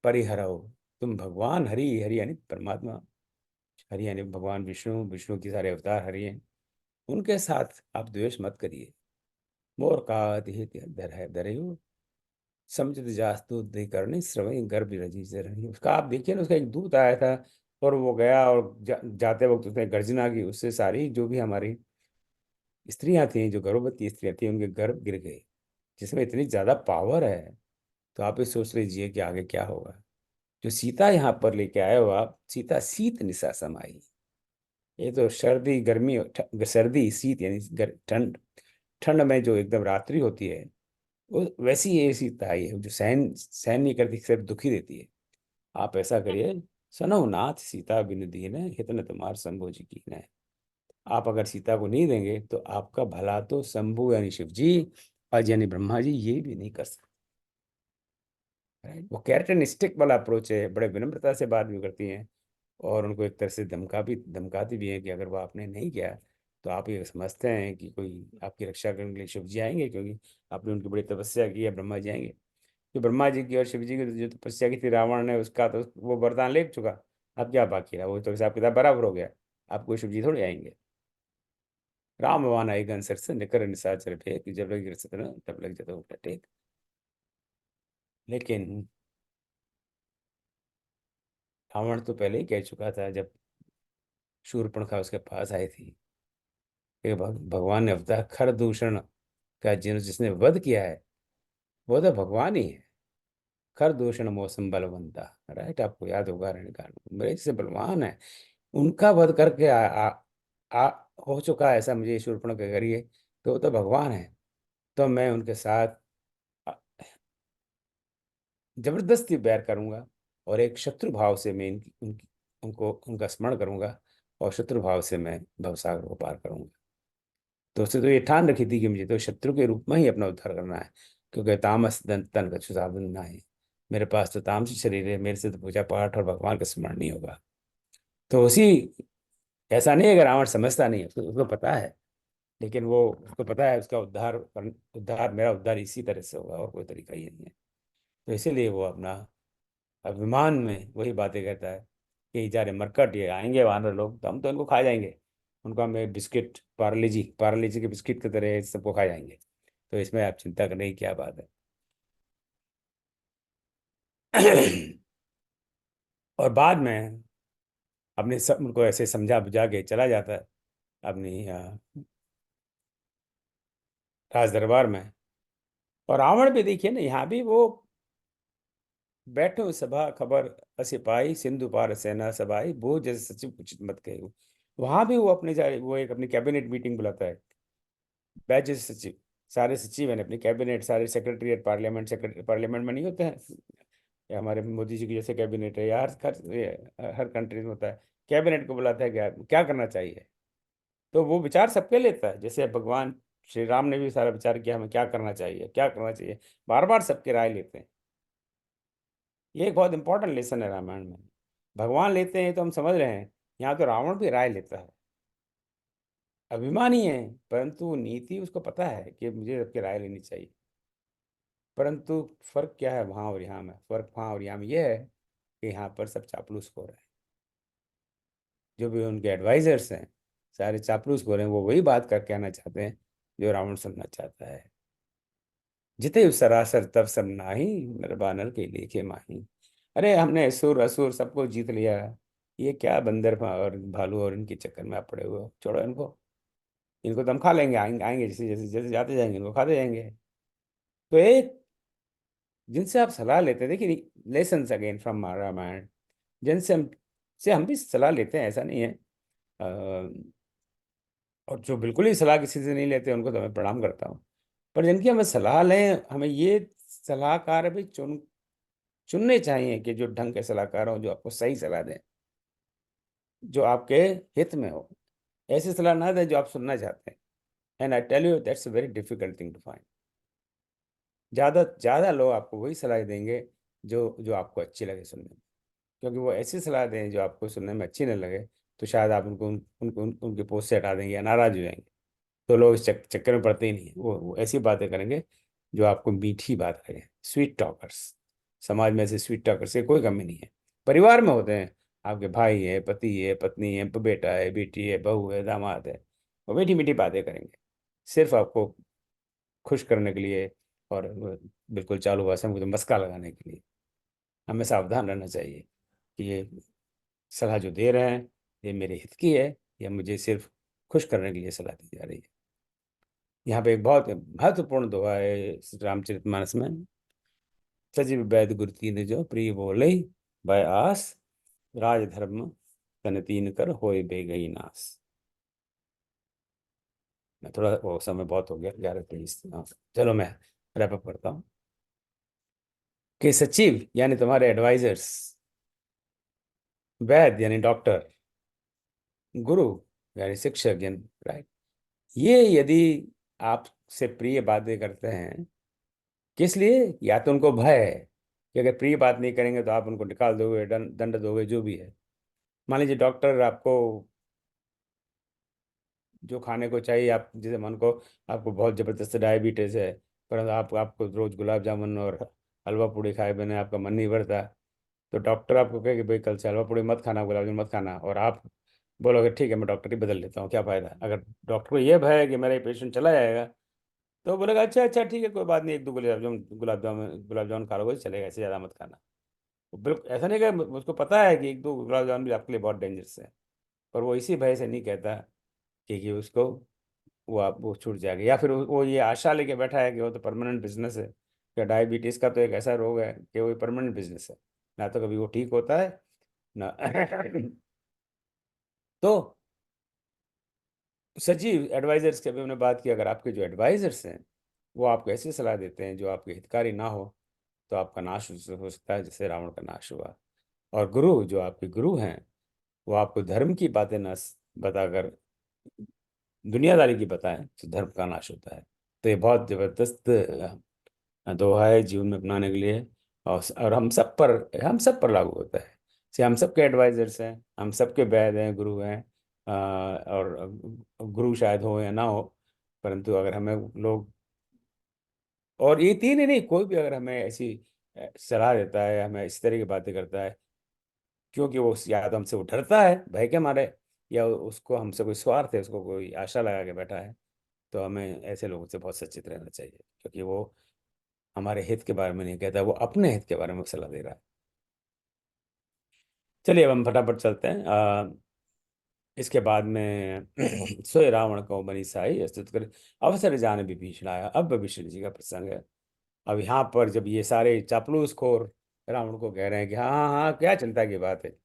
परिहरो। तुम भगवान हरि, हरि यानी परमात्मा, हरि यानी भगवान विष्णु, विष्णु की सारे अवतार हरि हैं, उनके साथ आप द्वेष मत करिए। मोर का दर है दरयु समझित जास्तु करनी श्रवई गर्भ रजी से रही। उसका आप देखिए ना, उसका एक दूत आया था और वो गया और जाते वक्त उसने गर्जना की, उससे सारी जो भी हमारी स्त्रियां थी, जो गर्भवती स्त्रियां थी, उनके गर्भ गिर गए। जिसमें इतनी ज्यादा पावर है, तो आप ये सोच लीजिए कि आगे क्या होगा। जो सीता यहाँ पर लेके आए हो आप, सीता शीत निशा समाई। ये तो सर्दी गर्मी सर्दी शीत यानी ठंड, ठंड में जो एकदम रात्रि होती है, वो वैसी ये सीता आई है जो सहन सहन नहीं करती, सिर्फ दुखी देती है। आप ऐसा करिए, सनो नाथ सीता बिन दीन हित न तुम्हार शंभु जी की है। आप अगर सीता को नहीं देंगे तो आपका भला तो शंभु यानी शिव जी और यानी ब्रह्मा जी ये भी नहीं कर सकते। वो कैरेक्टरिस्टिक वाला अप्रोच है, बड़े विनम्रता से बात भी करती हैं और उनको एक तरह से धमकाती भी है कि अगर वो आपने नहीं किया तो आप ये समझते हैं कि कोई आपकी रक्षा करने के लिए शिव जी आएंगे, क्योंकि आपने उनकी बड़ी तपस्या की है, ब्रह्मा जी आएंगे। तो ब्रह्मा जी की और शिव जी की जो तपस्या की थी रावण ने, उसका तो वो वरदान ले चुका। अब क्या बाकी रहा, वो तो हिसाब किताब बराबर हो गया। आपको शिव जी थोड़ी आएंगे। राम भगवान आई गन सर से निकर निशाचर फेंक, जब लग सतना तब लग जाता उल्टा टेक। लेकिन रावण तो पहले ही कह चुका था, जब शूर्पणखा उसके पास आई थी, कि भगवान ने अवतार खर दूषण का जिसने वध किया है वो तो भगवान ही है। खर दूषण मौसम बलवंता, राइट, आपको याद होगा रणकांड, मेरे से बलवान है, उनका वध करके आ हो चुका है ऐसा मुझे शूर्पणखा करिए, तो वो तो भगवान है। तो मैं उनके साथ जबरदस्ती बैर करूंगा और एक शत्रु भाव से मैं उनका स्मरण करूंगा और शत्रु भाव से मैं भवसागर को पार करूंगा। तो उससे तो ये ठान रखी थी कि मुझे तो शत्रु के रूप में ही अपना उद्धार करना है, क्योंकि तामस तन का साधन ना है। मेरे पास तो तामसी शरीर है, मेरे से तो पूजा पाठ और भगवान का स्मरण नहीं होगा। तो उसी, ऐसा नहीं है कि रावण समझता नहीं है, उसको पता है, लेकिन वो उसको पता है उसका उद्धार मेरा उद्धार इसी तरह से होगा और कोई तरीका ही नहीं है। तो इसीलिए वो अपना अभिमान में वही बातें कहता है कि जा रहे मरकट, ये आएंगे वानर लोग तो हम तो इनको खा जाएंगे, उनको हमें बिस्किट पार्ले जी के बिस्किट की तरह सबको खा जाएंगे। तो इसमें आप चिंता करने की क्या बात है। और बाद में अपने सब उनको ऐसे समझा बुझा के चला जाता है अपनी राज दरबार में। और रावण भी देखिए ना, यहाँ भी वो बैठो सभा खबर सिपाही सिंधु पार सेना सभाई वो जैसे सचिव उचित मत कहे। वहां भी वो वो एक अपनी कैबिनेट मीटिंग बुलाता है, बैच सचिव, सारे सचिव हैं अपनी कैबिनेट, सारे सेक्रेटरीट पार्लियामेंट, सेक्रेटरी पार्लियामेंट में नहीं होते हैं, या हमारे मोदी जी की जैसे कैबिनेट है यार, हर कंट्री में होता है। कैबिनेट को बुलाता है क्या क्या करना चाहिए, तो वो विचार सबके लेता है। जैसे भगवान श्री राम ने भी सारा विचार किया हमें क्या करना चाहिए, क्या करना चाहिए, बार बार सबकी राय लेते हैं। ये एक बहुत इंपॉर्टेंट लेसन है रामायण में। भगवान लेते हैं तो हम समझ रहे हैं, यहाँ तो रावण भी राय लेता है। अभिमानी है परंतु नीति उसको पता है कि मुझे सबकी राय लेनी चाहिए। परंतु फर्क क्या है वहाँ और यहाँ में? फर्क वहाँ और यहाँ में यह है कि यहाँ पर सब चापलूस हो रहे हैं, जो भी उनके एडवाइजर्स हैं सारे चापलूस हो रहे हैं। वो वही बात कर कहना चाहते हैं जो रावण सुनना चाहता है। जिते सरासर तब सब नाही, नरबानर के लेखे माही। अरे हमने असुर असुर सबको जीत लिया, ये क्या बंदर और भालू और इनके चक्कर में आप पड़े हुए हो, छोड़ो इनको। इनको तो हम खा लेंगे, आएंगे जैसे जैसे जैसे जाते जाएंगे इनको खाते जाएंगे। तो एक जिनसे आप सलाह लेते हैं, देखिए लेसन्स अगेन फ्रॉम रामायण, जिनसे हम भी सलाह लेते हैं, ऐसा नहीं है। और जो बिल्कुल ही सलाह किसी से नहीं लेते उनको तो मैं प्रणाम करता हूँ। पर जिनकी हमें सलाह लें, हमें ये सलाहकार भी चुनने चाहिए कि जो ढंग के सलाहकार हों, जो आपको सही सलाह दें, जो आपके हित में हो। ऐसी सलाह ना दें जो आप सुनना चाहते हैं। And I tell you that's a very difficult thing to find. ज़्यादा लोग आपको वही सलाह देंगे जो जो आपको अच्छी लगे सुनने में। क्योंकि वो ऐसी सलाह दें जो आपको सुनने में अच्छी न लगे, तो शायद आप उनके पोस्ट से हटा देंगे या नाराज हो जाएंगे। तो लोग इस चक्कर में पड़ते ही नहीं है। वो ऐसी बातें करेंगे जो आपको मीठी बात लगे। स्वीट टॉकर्स, समाज में ऐसे स्वीट टॉकर्स की कोई कमी नहीं है। परिवार में होते हैं, आपके भाई है, पति है, पत्नी है, बेटा है, बेटी है, बहू है, दामाद है। वो मीठी मीठी बातें करेंगे सिर्फ आपको खुश करने के लिए, और बिल्कुल चालू भाषा में मस्का लगाने के लिए। हमें सावधान रहना चाहिए कि ये सलाह जो दे रहे हैं ये मेरे हित की है या मुझे सिर्फ खुश करने के लिए सलाह दी जा रही है। यहाँ पे एक बहुत महत्वपूर्ण दोहा है रामचरितमानस में। सजीव वैद गुरु तीन जो प्रिय बोले, भय आस राजधर्म तन तीन कर होए बेगई नास। मैं थोड़ा वो समय बहुत हो गया, 11:23। चलो मैं रैप अप करता हूँ कि सचिव यानी तुम्हारे एडवाइजर्स, वैद यानी डॉक्टर, गुरु यानी शिक्षक यानी राइट, ये यदि आपसे प्रिय बातें करते हैं, किस लिए? या तो उनको भय है कि अगर प्रिय बात नहीं करेंगे तो आप उनको निकाल दोगे, दंड दोगे, जो भी है। मान लीजिए डॉक्टर आपको जो खाने को चाहिए, आप जैसे मन को, आपको बहुत ज़बरदस्त डायबिटीज़ है, पर आपको रोज़ गुलाब जामुन और हलवा पूड़ी खाए बिना आपका मन नहीं भरता, तो डॉक्टर आपको कहे कि भाई कल से हलवा पूड़ी मत खाना, गुलाब जामुन मत खाना, और आप बोलोगे ठीक है मैं डॉक्टर ही बदल लेता हूँ, क्या फ़ायदा? अगर डॉक्टर को ये भय है कि मेरा ये पेशेंट चला जाएगा, तो बोलेगा अच्छा अच्छा ठीक है कोई बात नहीं, एक दो गुलाब जामुन खा लोगे चलेगा, ऐसे ज़्यादा मत खाना। वो बिल्कुल ऐसा नहीं, कि उसको पता है कि एक दो गुलाब जामुन भी आपके लिए बहुत डेंजरस है, पर वो इसी भय से नहीं कहता कि उसको वो छूट जाएगा। या फिर वो ये आशा लेके बैठा है कि वो तो परमानेंट बिजनेस है। क्या डायबिटीज़ का तो एक ऐसा रोग है कि वो परमानेंट बिजनेस है, ना तो कभी वो ठीक होता है ना तो सचिव एडवाइजर्स की अभी हमने बात की, अगर आपके जो एडवाइजर्स हैं वो आपको ऐसी सलाह देते हैं जो आपके हितकारी ना हो, तो आपका नाश हो सकता है, जैसे रावण का नाश हुआ। और गुरु जो आपके गुरु हैं वो आपको धर्म की बातें न बताकर दुनियादारी की बताएं तो धर्म का नाश होता है। तो ये बहुत जबरदस्त दोहा है जीवन में अपनाने के लिए। और हम सब पर लागू होता है। से हम सबके एडवाइजर्स हैं, हम सबके वैद हैं, गुरु हैं। और गुरु शायद हो या ना हो, परंतु अगर हमें लोग, और ये तीन ही नहीं, कोई भी अगर हमें ऐसी सलाह देता है, हमें इस तरह की बातें करता है, क्योंकि वो या तो हमसे वो डरता है भय के मारे, या उसको हमसे कोई स्वार्थ है, उसको कोई आशा लगा के बैठा है, तो हमें ऐसे लोगों से बहुत सचेत रहना चाहिए, क्योंकि वो हमारे हित के बारे में नहीं कहता, वो अपने हित के बारे में सलाह दे रहा है। चलिए अब हम फटाफट चलते हैं। इसके बाद में सोए रावण को बनी साई स्तुत कर अवसर जान विभीषण आया। अब विभीषण जी का प्रसंग है। अब यहाँ पर जब ये सारे चापलूस खोर रावण को कह रहे हैं कि हाँ हाँ हाँ क्या चिंता की बात है,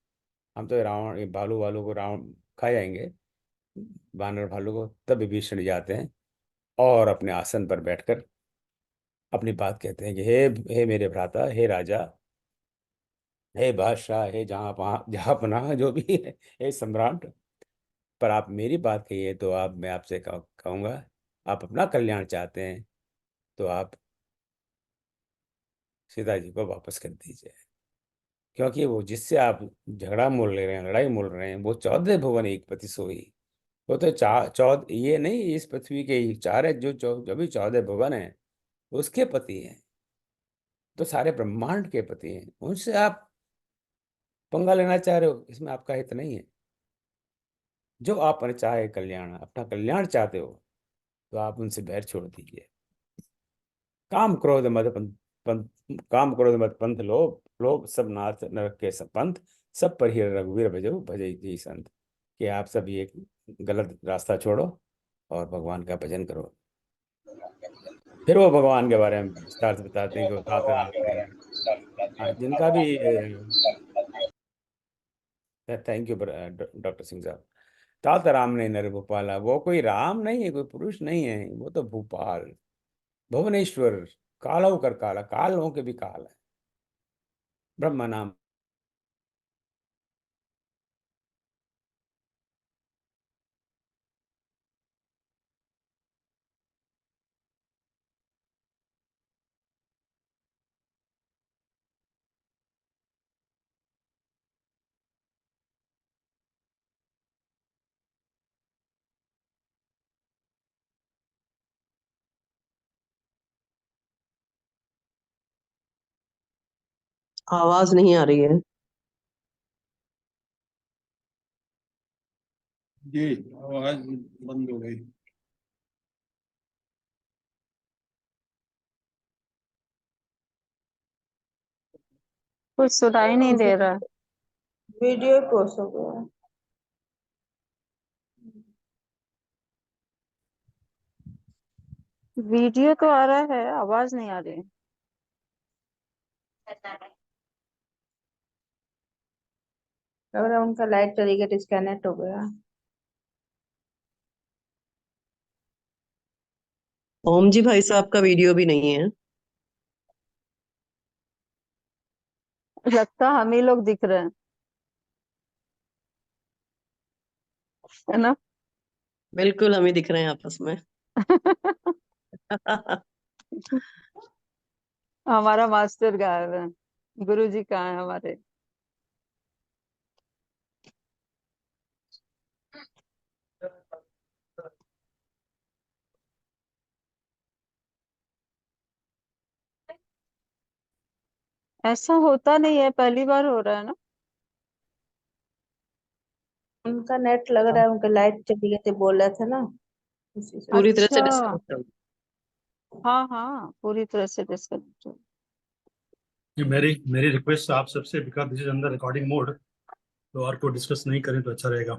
हम तो ये भालू वालू को रावण खा जाएंगे, बानर भालू को, तब विभीषण जाते हैं और अपने आसन पर बैठकर अपनी बात कहते हैं कि हे मेरे भ्राता, हे राजा, हे बादशाह, हे जहाँ पनाह जो भी है, हे सम्राट, पर आप मेरी बात कहिए तो मैं आपसे कहूँगा, आप अपना कल्याण चाहते हैं तो आप सीता जी को वापस कर दीजिए। क्योंकि वो जिससे आप झगड़ा मोल ले रहे हैं, लड़ाई मोल रहे हैं, वो 14 भुवन एक पति सोई। वो तो 14, ये नहीं इस पृथ्वी के 4 है, जो भी 14 भुवन है उसके पति हैं। तो सारे ब्रह्मांड के पति हैं, उनसे आप पंगा लेना चाह रहे हो, इसमें आपका हित नहीं है। जो आपने चाहे कल्याण, अपना कल्याण चाहते हो, तो आप उनसे बैर छोड़ दीजिए। काम क्रोध मद पंथ पंथ काम क्रोध मद पंथ लोभ लोभ सब नाथ नरक के सब पंथ, सब पर ही रघुवीर भजो भजई जी संत। कि आप सब ये गलत रास्ता छोड़ो और भगवान का भजन करो। फिर वो भगवान के बारे में विस्तार से बताते हैं कि वो तात राम ने, जिनका भी थैंक यू डॉक्टर सिंह साहब। तात राम ने नर भूपाला, वो कोई राम नहीं है, कोई पुरुष नहीं है, वो तो भूपाल भुवनेश्वर, काल होकर काला, काल हो के भी काल है, ब्रह्म नाम। आवाज नहीं आ रही है। जी आवाज बंद हो गई। कुछ सुनाई नहीं दे रहा है। वीडियो क्रॉस हो गया। वीडियो तो आ रहा है, आवाज नहीं आ रही है। लग रहा है उनका लाइट चली गई, डिस्कनेक्ट हो गया। ओम जी भाई साहब का वीडियो भी नहीं है। लगता हम ही लोग दिख रहे हैं, है ना? बिल्कुल हम ही दिख रहे हैं आपस में। हमारा मास्टर गायब है, गुरुजी कहाँ है हमारे? ऐसा होता नहीं है, पहली बार हो रहा है ना? उनका नेट लग रहा है, उनका लाइट चली गई थी, बोल रहे थे ना, उसी से। पूरी तरह से अच्छा, डिस्कनेक्ट हो। हाँ हाँ, पूरी तरह से डिस्कनेक्ट हो। ये मेरी मेरी रिक्वेस्ट आप सबसे, because this is under recording mode, तो और को डिस्कस नहीं करें तो अच्छा रहेगा,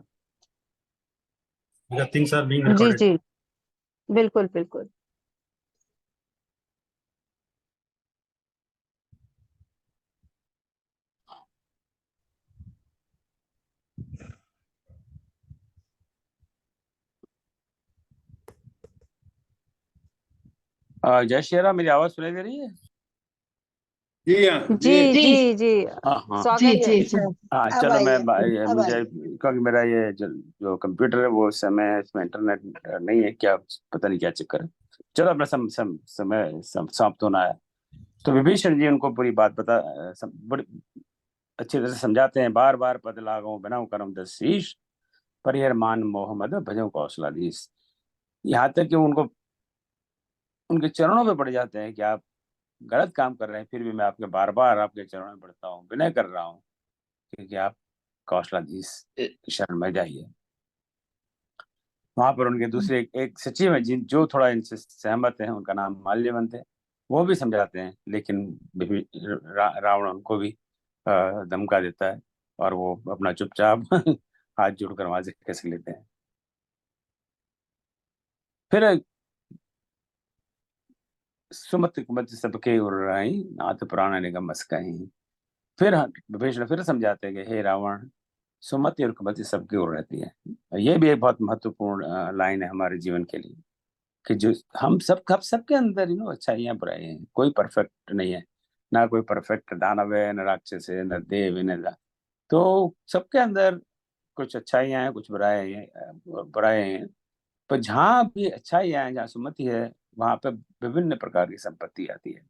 बिकॉज थिंग्स आर बीइंग जी रिकॉर्डेड। जी, बिल्कुल बिल्कुल। जय श्री राम, मेरी आवाज सुनाई दे रही है? जी हाँ जी जी जी, हाँ हाँ स्वागत है। हाँ, चलो मैं मुझे क्योंकि मेरा ये जो कंप्यूटर है वो समय इसमें इंटरनेट नहीं है, क्या पता नहीं क्या चक्कर है। चलो अपना समय समाप्त होना है। तो विभीषण जी उनको पूरी बात बड़ी अच्छी तरह से समझाते हैं। बार बार पद लागो बिना करम दस शीश, परिहर मान मोह मद भजो कौशलाधीश। यहाँ तक कि उनको उनके चरणों में पड़ जाते हैं कि आप गलत काम कर रहे हैं, फिर भी मैं आपके बार बार आपके चरणों में पड़ता हूँ, विनय कर रहा हूँ, क्योंकि आप कौशलाधीश की शरण में जाइए। वहां पर उनके दूसरे एक सचिव है जो थोड़ा इनसे सहमत है, उनका नाम माल्यवंत है। वो भी समझाते हैं, लेकिन रावण उनको भी धमका देता है और वो अपना चुपचाप हाथ जोड़कर वहां से खिसक लेते हैं। फिर सुमत कुमत सबके उर्राई नाथ पुराण निगम मस्कही। फिर विभीषण फिर समझाते हैं कि हे रावण, सुमति और कुमति सबकी ओर रहती है। ये भी एक बहुत महत्वपूर्ण लाइन है हमारे जीवन के लिए, कि जो हम सबके अंदर अच्छाइयाँ बुराई हैं, कोई परफेक्ट नहीं है। ना कोई परफेक्ट दानव है, न राक्षस है, न देव है, न तो सबके अंदर कुछ अच्छाइयाँ हैं, कुछ बुराई हैं। पर जहाँ भी अच्छाइयाँ हैं, जहाँ सुमति है, वहां पे विभिन्न प्रकार की संपत्ति आती है,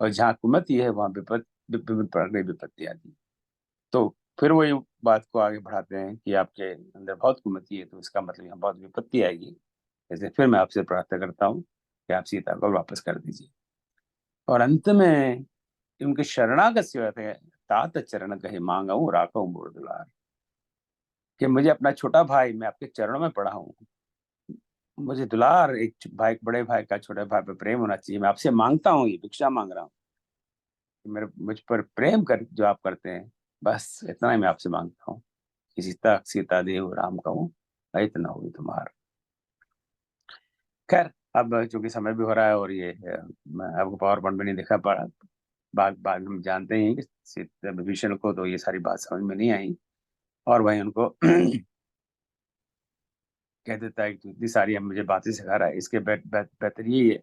और जहाँ कुमति है वहां विभिन्न प्रकार की विपत्ति आती है। तो फिर वही बात को आगे बढ़ाते हैं कि आपके अंदर बहुत कुमति है, तो इसका मतलब यहाँ बहुत विपत्ति आएगी। जैसे फिर मैं आपसे प्रार्थना करता हूँ कि आप सीता को वापस कर दीजिए। और अंत में उनके शरणागत सेवा थे तात चरण कहे मांगू राखो मोर दुलार, कि मुझे अपना छोटा भाई मैं आपके चरणों में पड़ा हूँ, मुझे दुलार एक भाई बड़े भाई का छोटे भाई पर प्रेम होना चाहिए, मैं आपसे मांगता हूँ, ये भिक्षा मांग रहा हूँ कि मेरे मुझ पर प्रेम कर जो आप करते हैं, बस इतना ही मैं आपसे मांगता हूँ कि सीता देव राम कहूँ इतना हो तुम्हारा। खैर अब चूंकि समय भी हो रहा है और ये मैं आपको पावर पॉइंट में नहीं दिखा पड़ा, बाद हम जानते ही हैं कि विभीषण को तो ये सारी बात समझ में नहीं आई और वही उनको कह देता है कि इतनी सारी हम मुझे बातें सिखा रहा है, इसके बेहतर यही है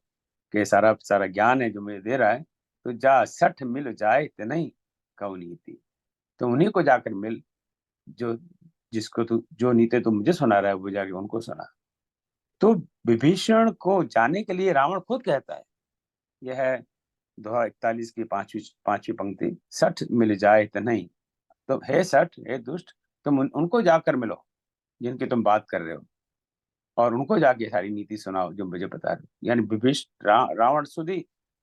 कि सारा सारा ज्ञान है जो मुझे दे रहा है, तो जा सठ मिल जाए ते नहीं कहू नीति, तो उन्हीं को जाकर मिल जो जिसको तू जो नीति तू मुझे सुना रहा है वो जाके उनको सुना। तो विभीषण को जाने के लिए रावण खुद कहता है, यह है दोहा 41 की पांचवी पंक्ति, सठ मिल जाए तो नहीं, तो हे सठ हे दुष्ट तुम उनको जाकर मिलो जिनकी तुम बात कर रहे हो और उनको जाके सारी नीति सुनाओ जो मुझे बता रहे हो। यानी रावण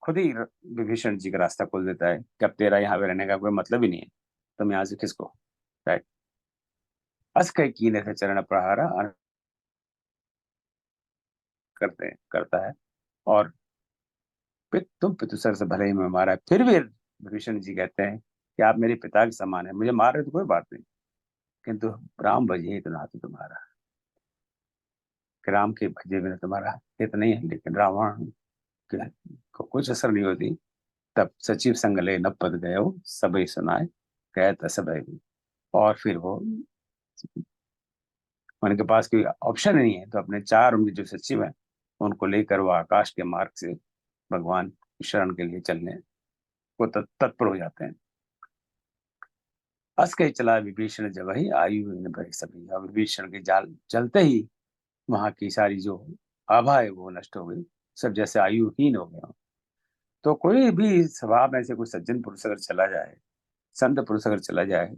खुद ही विभीषण जी का रास्ता खोल देता है कि अब तेरा यहाँ पे रहने का कोई मतलब ही नहीं है, तुम यहाँ से किसको, राइट। अस कई कीने थे चरण प्रहारा करता है और तुम पितुसर से भले ही मैं मारा है, फिर भी विभीषण जी कहते हैं कि आप मेरे पिता के समान है, मुझे मार रहे तो कोई बात नहीं, किंतु राम भजे तो नाते तुम्हारा, कि राम के भजे बिना तुम्हारा हित नहीं है। लेकिन रावण को कुछ असर नहीं होती। तब सचिव संग ले न पद गए सबई सुनाए कहत सबई, और फिर वो उनके पास कोई ऑप्शन नहीं है तो अपने चार उनके जो सचिव हैं उनको लेकर वो आकाश के मार्ग से भगवान की शरण के लिए चलने को तत्पर हो जाते हैं। अस के चला विभीषण जब ही आयु इन भय सभी, और विभीषण के जाल चलते ही वहां की सारी जो आभा है वो नष्ट हो गई, सब जैसे आयुहीन हो गया। तो कोई भी सभा में से कोई सज्जन पुरुष अगर चला जाए, संत पुरुष अगर चला जाए,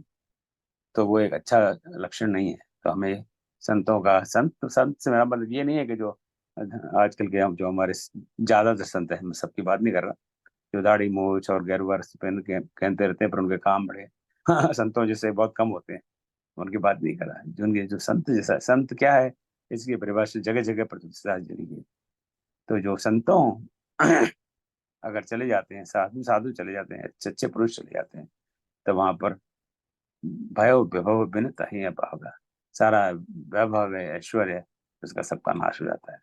तो वो एक अच्छा लक्षण नहीं है। तो हमें संतों का संत से मेरा मतलब ये नहीं है कि जो आजकल के जो हमारे ज्यादातर संत है, मैं सबकी बात नहीं कर रहा, जो दाढ़ी मूछ और गैरवर पहन के कहते रहते हैं पर उनके काम बड़े संतों जैसे बहुत कम होते हैं, उनकी बात नहीं कर रहा है। जो उनके जो संत जैसा, संत क्या है इसकी परिभाषा जगह जगह पर जुड़ी है। तो जो संतों अगर चले जाते हैं, साधु चले जाते हैं, अच्छे अच्छे पुरुष चले जाते हैं, तो वहां पर भय विभव बिन तही अभागा, सारा वैभव है ऐश्वर्य उसका सबका नाश हो जाता है।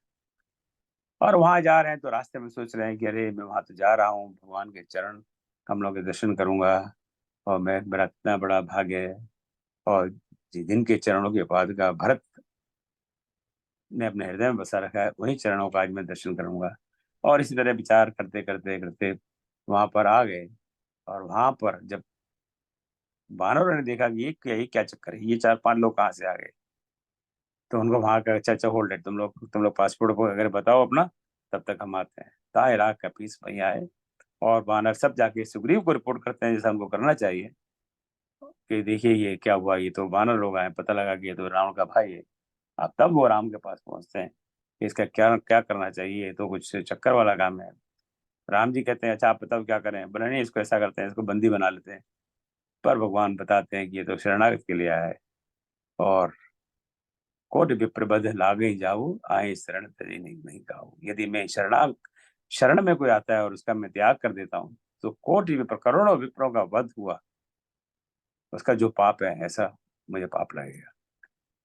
और वहां जा रहे हैं तो रास्ते में सोच रहे हैं कि अरे मैं वहां तो जा रहा हूँ, भगवान के चरण कमलों के दर्शन करूंगा और मेरा इतना बड़ा भाग्य है, और जिनके चरणों के पादुका भरत ने अपने हृदय में बसा रखा है वही चरणों का आज मैं दर्शन करूंगा। और इसी तरह विचार करते करते करते वहां पर आ गए। और वहां पर जब वानरों ने देखा कि ये क्या चक्कर है, ये 4-5 लोग कहाँ से आ गए, तो उनको वहां का अच्छा होल्ड है, तुम लोग पासपोर्ट को अगर बताओ अपना, तब तक हम आते हैं। ताए राग का पीस वहीं आए और वानर सब जाके सुग्रीव को रिपोर्ट करते हैं जैसा हमको करना चाहिए कि देखिए ये क्या हुआ, ये तो वानर लोग आए, पता लगा कि ये तो रावण का भाई है। अब तब वो राम के पास पहुंचते हैं कि इसका क्या क्या करना चाहिए, तो कुछ चक्कर वाला काम है। राम जी कहते हैं अच्छा आप बताओ क्या करें, बोले नहीं इसको ऐसा करते हैं, इसको बंदी बना लेते हैं। पर भगवान बताते हैं कि ये तो शरणागत के लिए आया है, और कोटि विप्रबद्ध लागे जाऊ आए शरण तजी नहीं गाऊ। यदि मैं शरण में कोई आता है और उसका मैं त्याग कर देता हूँ, तो कोटि विप्र करोड़ों विप्रों का वध हुआ, उसका जो पाप है ऐसा मुझे पाप लगेगा।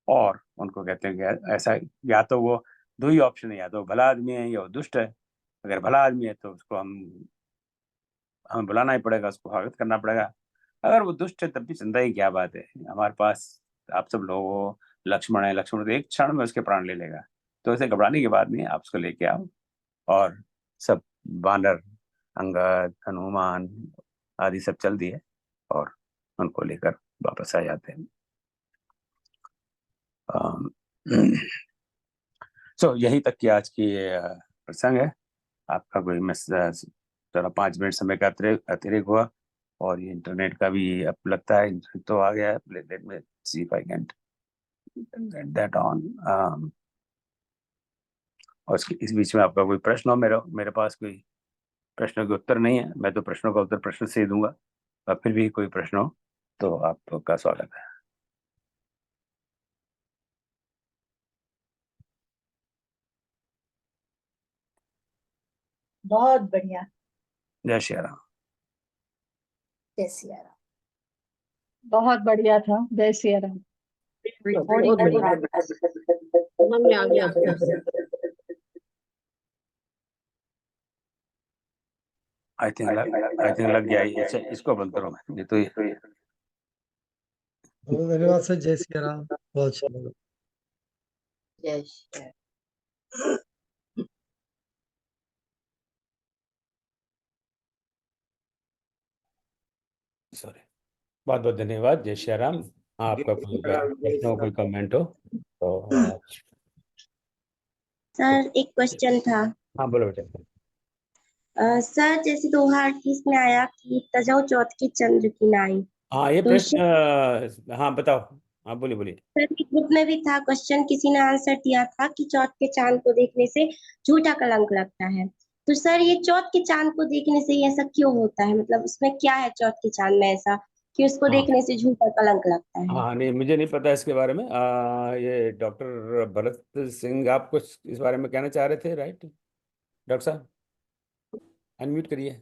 और उनको कहते हैं कि ऐसा या तो वो दो ही ऑप्शन है, या तो भला आदमी है या वो दुष्ट है। अगर भला आदमी है तो उसको हमें बुलाना ही पड़ेगा, उसको स्वागत करना पड़ेगा। अगर वो दुष्ट है तब भी चिंता ही क्या बात है, हमारे पास आप सब लोग लक्ष्मण है, लक्ष्मण तो एक क्षण में उसके प्राण ले लेगा, तो ऐसे घबराने की बात नहीं है, आप उसको लेके आओ। और सब वानर अंगद हनुमान आदि सब चल दिए और उनको लेकर वापस आ जाते हैं। सो यही तक की आज की प्रसंग है। आपका कोई जरा 5 मिनट समय का अतिरिक्त हुआ, और ये इंटरनेट का भी अब लगता है इंटरनेट तो आ गया है। Let me see if I can get that on. और इस बीच में आपका कोई प्रश्न हो मेरे पास कोई प्रश्नों के उत्तर नहीं है, मैं तो प्रश्नों का उत्तर प्रश्न से ही दूंगा। और फिर भी कोई प्रश्न हो तो आपका स्वागत है। बहुत बढ़िया। जय श्री राम। जय सिया राम। बहुत बढ़िया था। जय सिया राम। बहुत बढ़िया। समझ में आ गया आपको। आई थिंक लग गया ये। अच्छा, इसको बंद करो। मैं ये तो बहुत धन्यवाद सर। जय सिया राम। बहुत अच्छा लगा। जय श्री राम। सॉरी। बहुत बहुत धन्यवाद। जय श्री राम। आपका कोई प्रश्न हो, कोई कमेंट हो तो सर एक क्वेश्चन था। हाँ बोलो बेटा। सर जैसे 2028 में आया कि तजौ चौथ की चंद्र की नाई, हाँ ये तो प्रश्न, हाँ बताओ। हाँ बोलिए बोलिए। सर के ग्रुप में भी था क्वेश्चन, किसी ने आंसर दिया था कि चौथ के चांद को देखने से झूठा कलंक लगता है। तो सर ये चौथ के चांद को देखने से ऐसा क्यों होता है, मतलब उसमें क्या है चौथ के चांद में ऐसा कि उसको हाँ देखने से झूठा कलंक लगता है? हाँ, नहीं मुझे नहीं पता इसके बारे में। ये डॉक्टर भरत सिंह आप कुछ इस बारे में कहना चाह रहे थे, राइट डॉक्टर साहब? अनम्यूट करिए,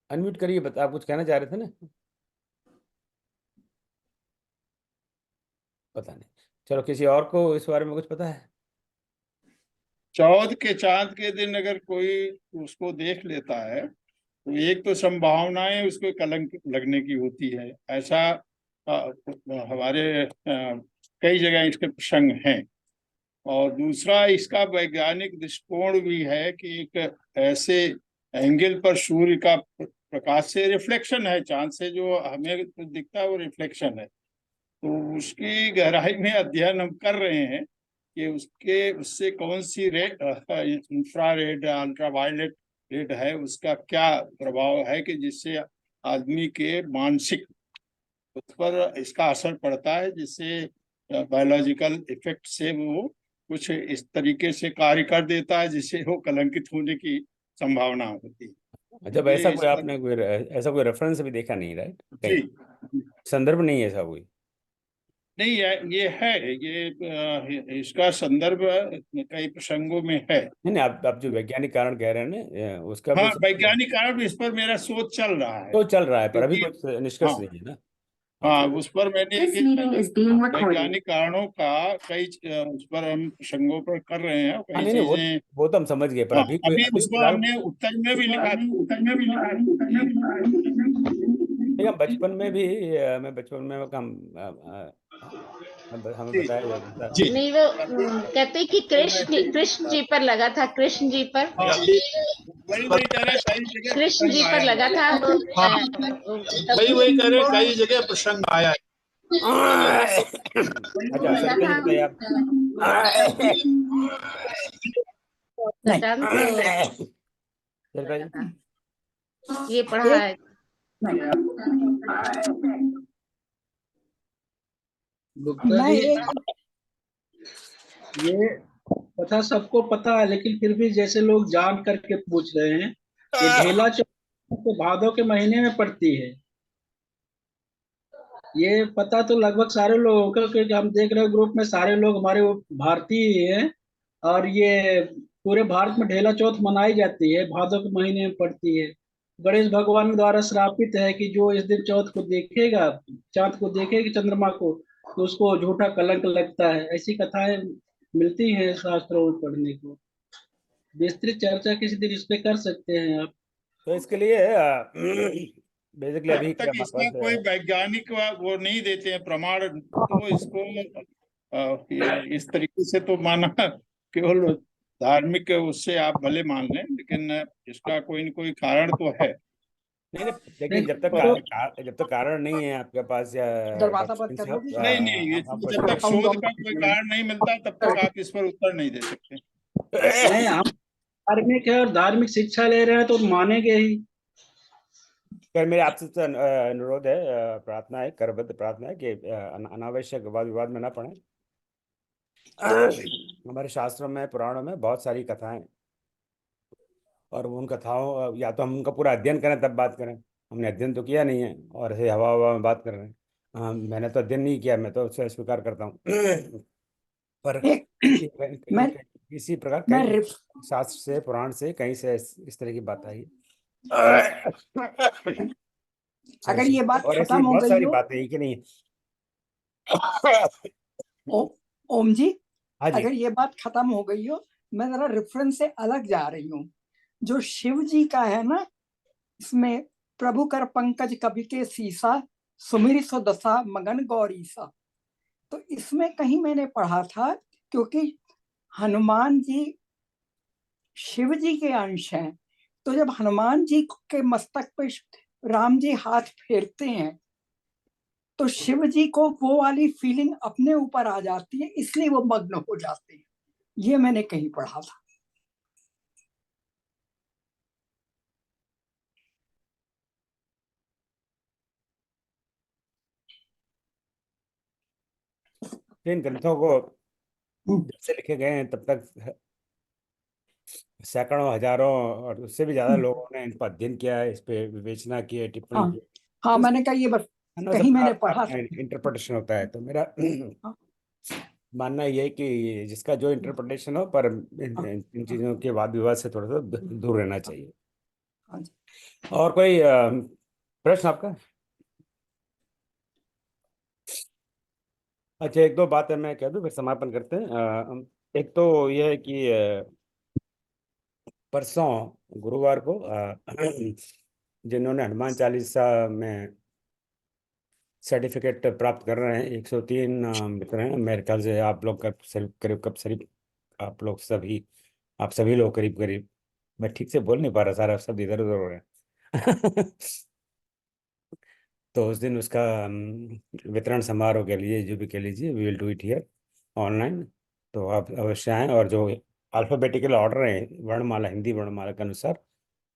अनम्यूट करिए। बता, आप कुछ कहना चाह रहे थे ना? पता नहीं। चलो, किसी और को इस बारे में कुछ पता है? चौथ के चांद के दिन अगर कोई उसको देख लेता है तो एक तो संभावनाएं उसको कलंक लगने की होती है, ऐसा हमारे कई जगह इसके प्रसंग हैं। और दूसरा इसका वैज्ञानिक दृष्टिकोण भी है कि एक ऐसे एंगल पर सूर्य का प्रकाश से रिफ्लेक्शन है, चांद से जो हमें दिखता है वो रिफ्लेक्शन है। तो उसकी गहराई में अध्ययन हम कर रहे हैं कि उससे कौन सी रेड, इंफ्रारेड, अल्ट्रावायलेट रेड है, उसका क्या प्रभाव है कि जिससे आदमी के मानसिक उस पर इसका असर पड़ता है, जिससे बायोलॉजिकल इफेक्ट से वो कुछ इस तरीके से कार्य कर देता है जिससे वो कलंकित होने की संभावना होती है। जब ऐसा कोई आपने ऐसा कोई रेफरेंस भी देखा नहीं, राइट? कहीं संदर्भ नहीं है ऐसा कोई? नहीं, ये है, ये इसका संदर्भ कई प्रसंगों में है। नहीं, आप जो वैज्ञानिक कारण कह रहे हैं ना, उसका हाँ, वैज्ञानिक कारण इस पर मेरा शोध चल रहा है। तो चल रहा है, पर अभी कुछ निष्कर्ष नहीं है ना। हाँ, उस पर मैंने वैज्ञानिक कारणों का कई उस पर हम प्रसंगों पर कर रहे हैं कई चीजें। वो तो हम समझ गए, पर अभी उसको हमने उत्तर में भी लिखा, बचपन में भी मैं बचपन में हमें बताया जाता था। नहीं, वो कहते कि कृष्ण जी पर लगा था, कृष्ण जी पर, कृष्ण जी पर लगा था। वही कह रहे, कई जगह प्रसंग आया है। अच्छा, शंकर जी बताइए आप। ये पढ़ा है। गुप्ता जी, ये कथा सबको पता है, लेकिन फिर भी जैसे लोग जान करके पूछ रहे हैं कि ढेला चौथ तो भादों के महीने में पड़ती है। ये पता तो लगभग सारे लोगों को, क्योंकि हम देख रहे हैं ग्रुप में सारे लोग हमारे वो भारतीय ही हैं। और ये पूरे भारत में ढेला चौथ मनाई जाती है, भादों के महीने में पड़ती है। गणेश भगवान द्वारा श्रापित है कि जो इस दिन चौथ को देखेगा, चांद को देखेगी, चंद्रमा को, तो उसको झूठा कलंक लगता है। ऐसी कथाएं मिलती हैं शास्त्रों में पढ़ने को। विस्तृत चर्चा किसी दिन इस पे कर सकते हैं आप। तो इसके लिए बेसिकली अभी तक इसका कोई वैज्ञानिक वो नहीं देते हैं प्रमाण, तो इसको इस तरीके से तो माना केवल धार्मिक उससे आप भले मान लें, लेकिन इसका कोई न कोई कारण तो है। नहीं, लेकिन जब तक कारण नहीं है आपके पास, या नहीं, जब तक शोध का कोई कारण नहीं मिलता तब तक आप इस पर उत्तर नहीं दे सकते। नहीं, हम धार्मिक है और धार्मिक शिक्षा ले रहे हैं तो मानेंगे ही। मेरे आपसे अनुरोध है, प्रार्थना है, करबद्ध प्रार्थना है कि अनावश्यक वाद विवाद में ना पड़े। हमारे शास्त्रों में, पुराणों में बहुत सारी कथाएं और वो उन कथाओं, या तो हम उनका पूरा अध्ययन करें तब बात करें, हमने अध्ययन तो किया नहीं है और ऐसे हवा हवा में बात कर रहे हैं। मैंने तो अध्ययन नहीं किया, मैं तो उसे स्वीकार करता हूँ। पर किसी प्रकार कहीं शास्त्र से, पुराण से, कहीं से इस तरह की बात आई। अगर ये बात और ऐसी खत्म हो बहुत गई सारी हो, बातें हैं कि नहीं। ओम जी, हाँ जी। अगर ये बात खत्म हो गई हो, मैं जरा रेफरेंस से अलग जा रही हूँ। जो शिव जी का है ना, इसमें प्रभु कर पंकज कवि के सीसा, सुमिर सो दशा मगन गौरीसा। तो इसमें कहीं मैंने पढ़ा था, क्योंकि हनुमान जी शिव जी के अंश हैं, तो जब हनुमान जी के मस्तक पे राम जी हाथ फेरते हैं तो शिव जी को वो वाली फीलिंग अपने ऊपर आ जाती है, इसलिए वो मग्न हो जाते हैं। ये मैंने कहीं पढ़ा था। इन ग्रंथों को जब से लिखे गए हैं तब तक सैकड़ों, हजारों और उससे भी ज्यादा लोगों ने इन पर अध्ययन किया है, इस पे विवेचना की है, टिप्पणी हाँ की है। हाँ, मैंने कहा ये बस कहीं मैंने पढ़ा था। इंटरप्रिटेशन होता है, तो मेरा मानना ये है कि जिसका जो इंटरप्रिटेशन हो, पर इन चीजों के वाद विवाद से थोड़ा सा दूर रहना चाहिए। और कोई प्रश्न आपका? अच्छा, एक दो बातें मैं कह दूं, फिर समापन करते हैं। एक तो यह है कि परसों गुरुवार को जिन्होंने हनुमान चालीसा में सर्टिफिकेट प्राप्त कर रहे हैं, 103 मित्र हैं मेरे ख्याल से। आप लोग करीब आप सभी लोग करीब करीब, मैं ठीक से बोल नहीं पा रहा, सारा शब्द इधर उधर हो रहे हैं। तो उस दिन उसका वितरण समारोह के लिए, जो भी कह लीजिए, we will do it here online. तो आप अवश्य आएँ, और जो अल्फ़ाबेटिकल ऑर्डर है, वर्णमाला, हिंदी वर्णमाला के अनुसार,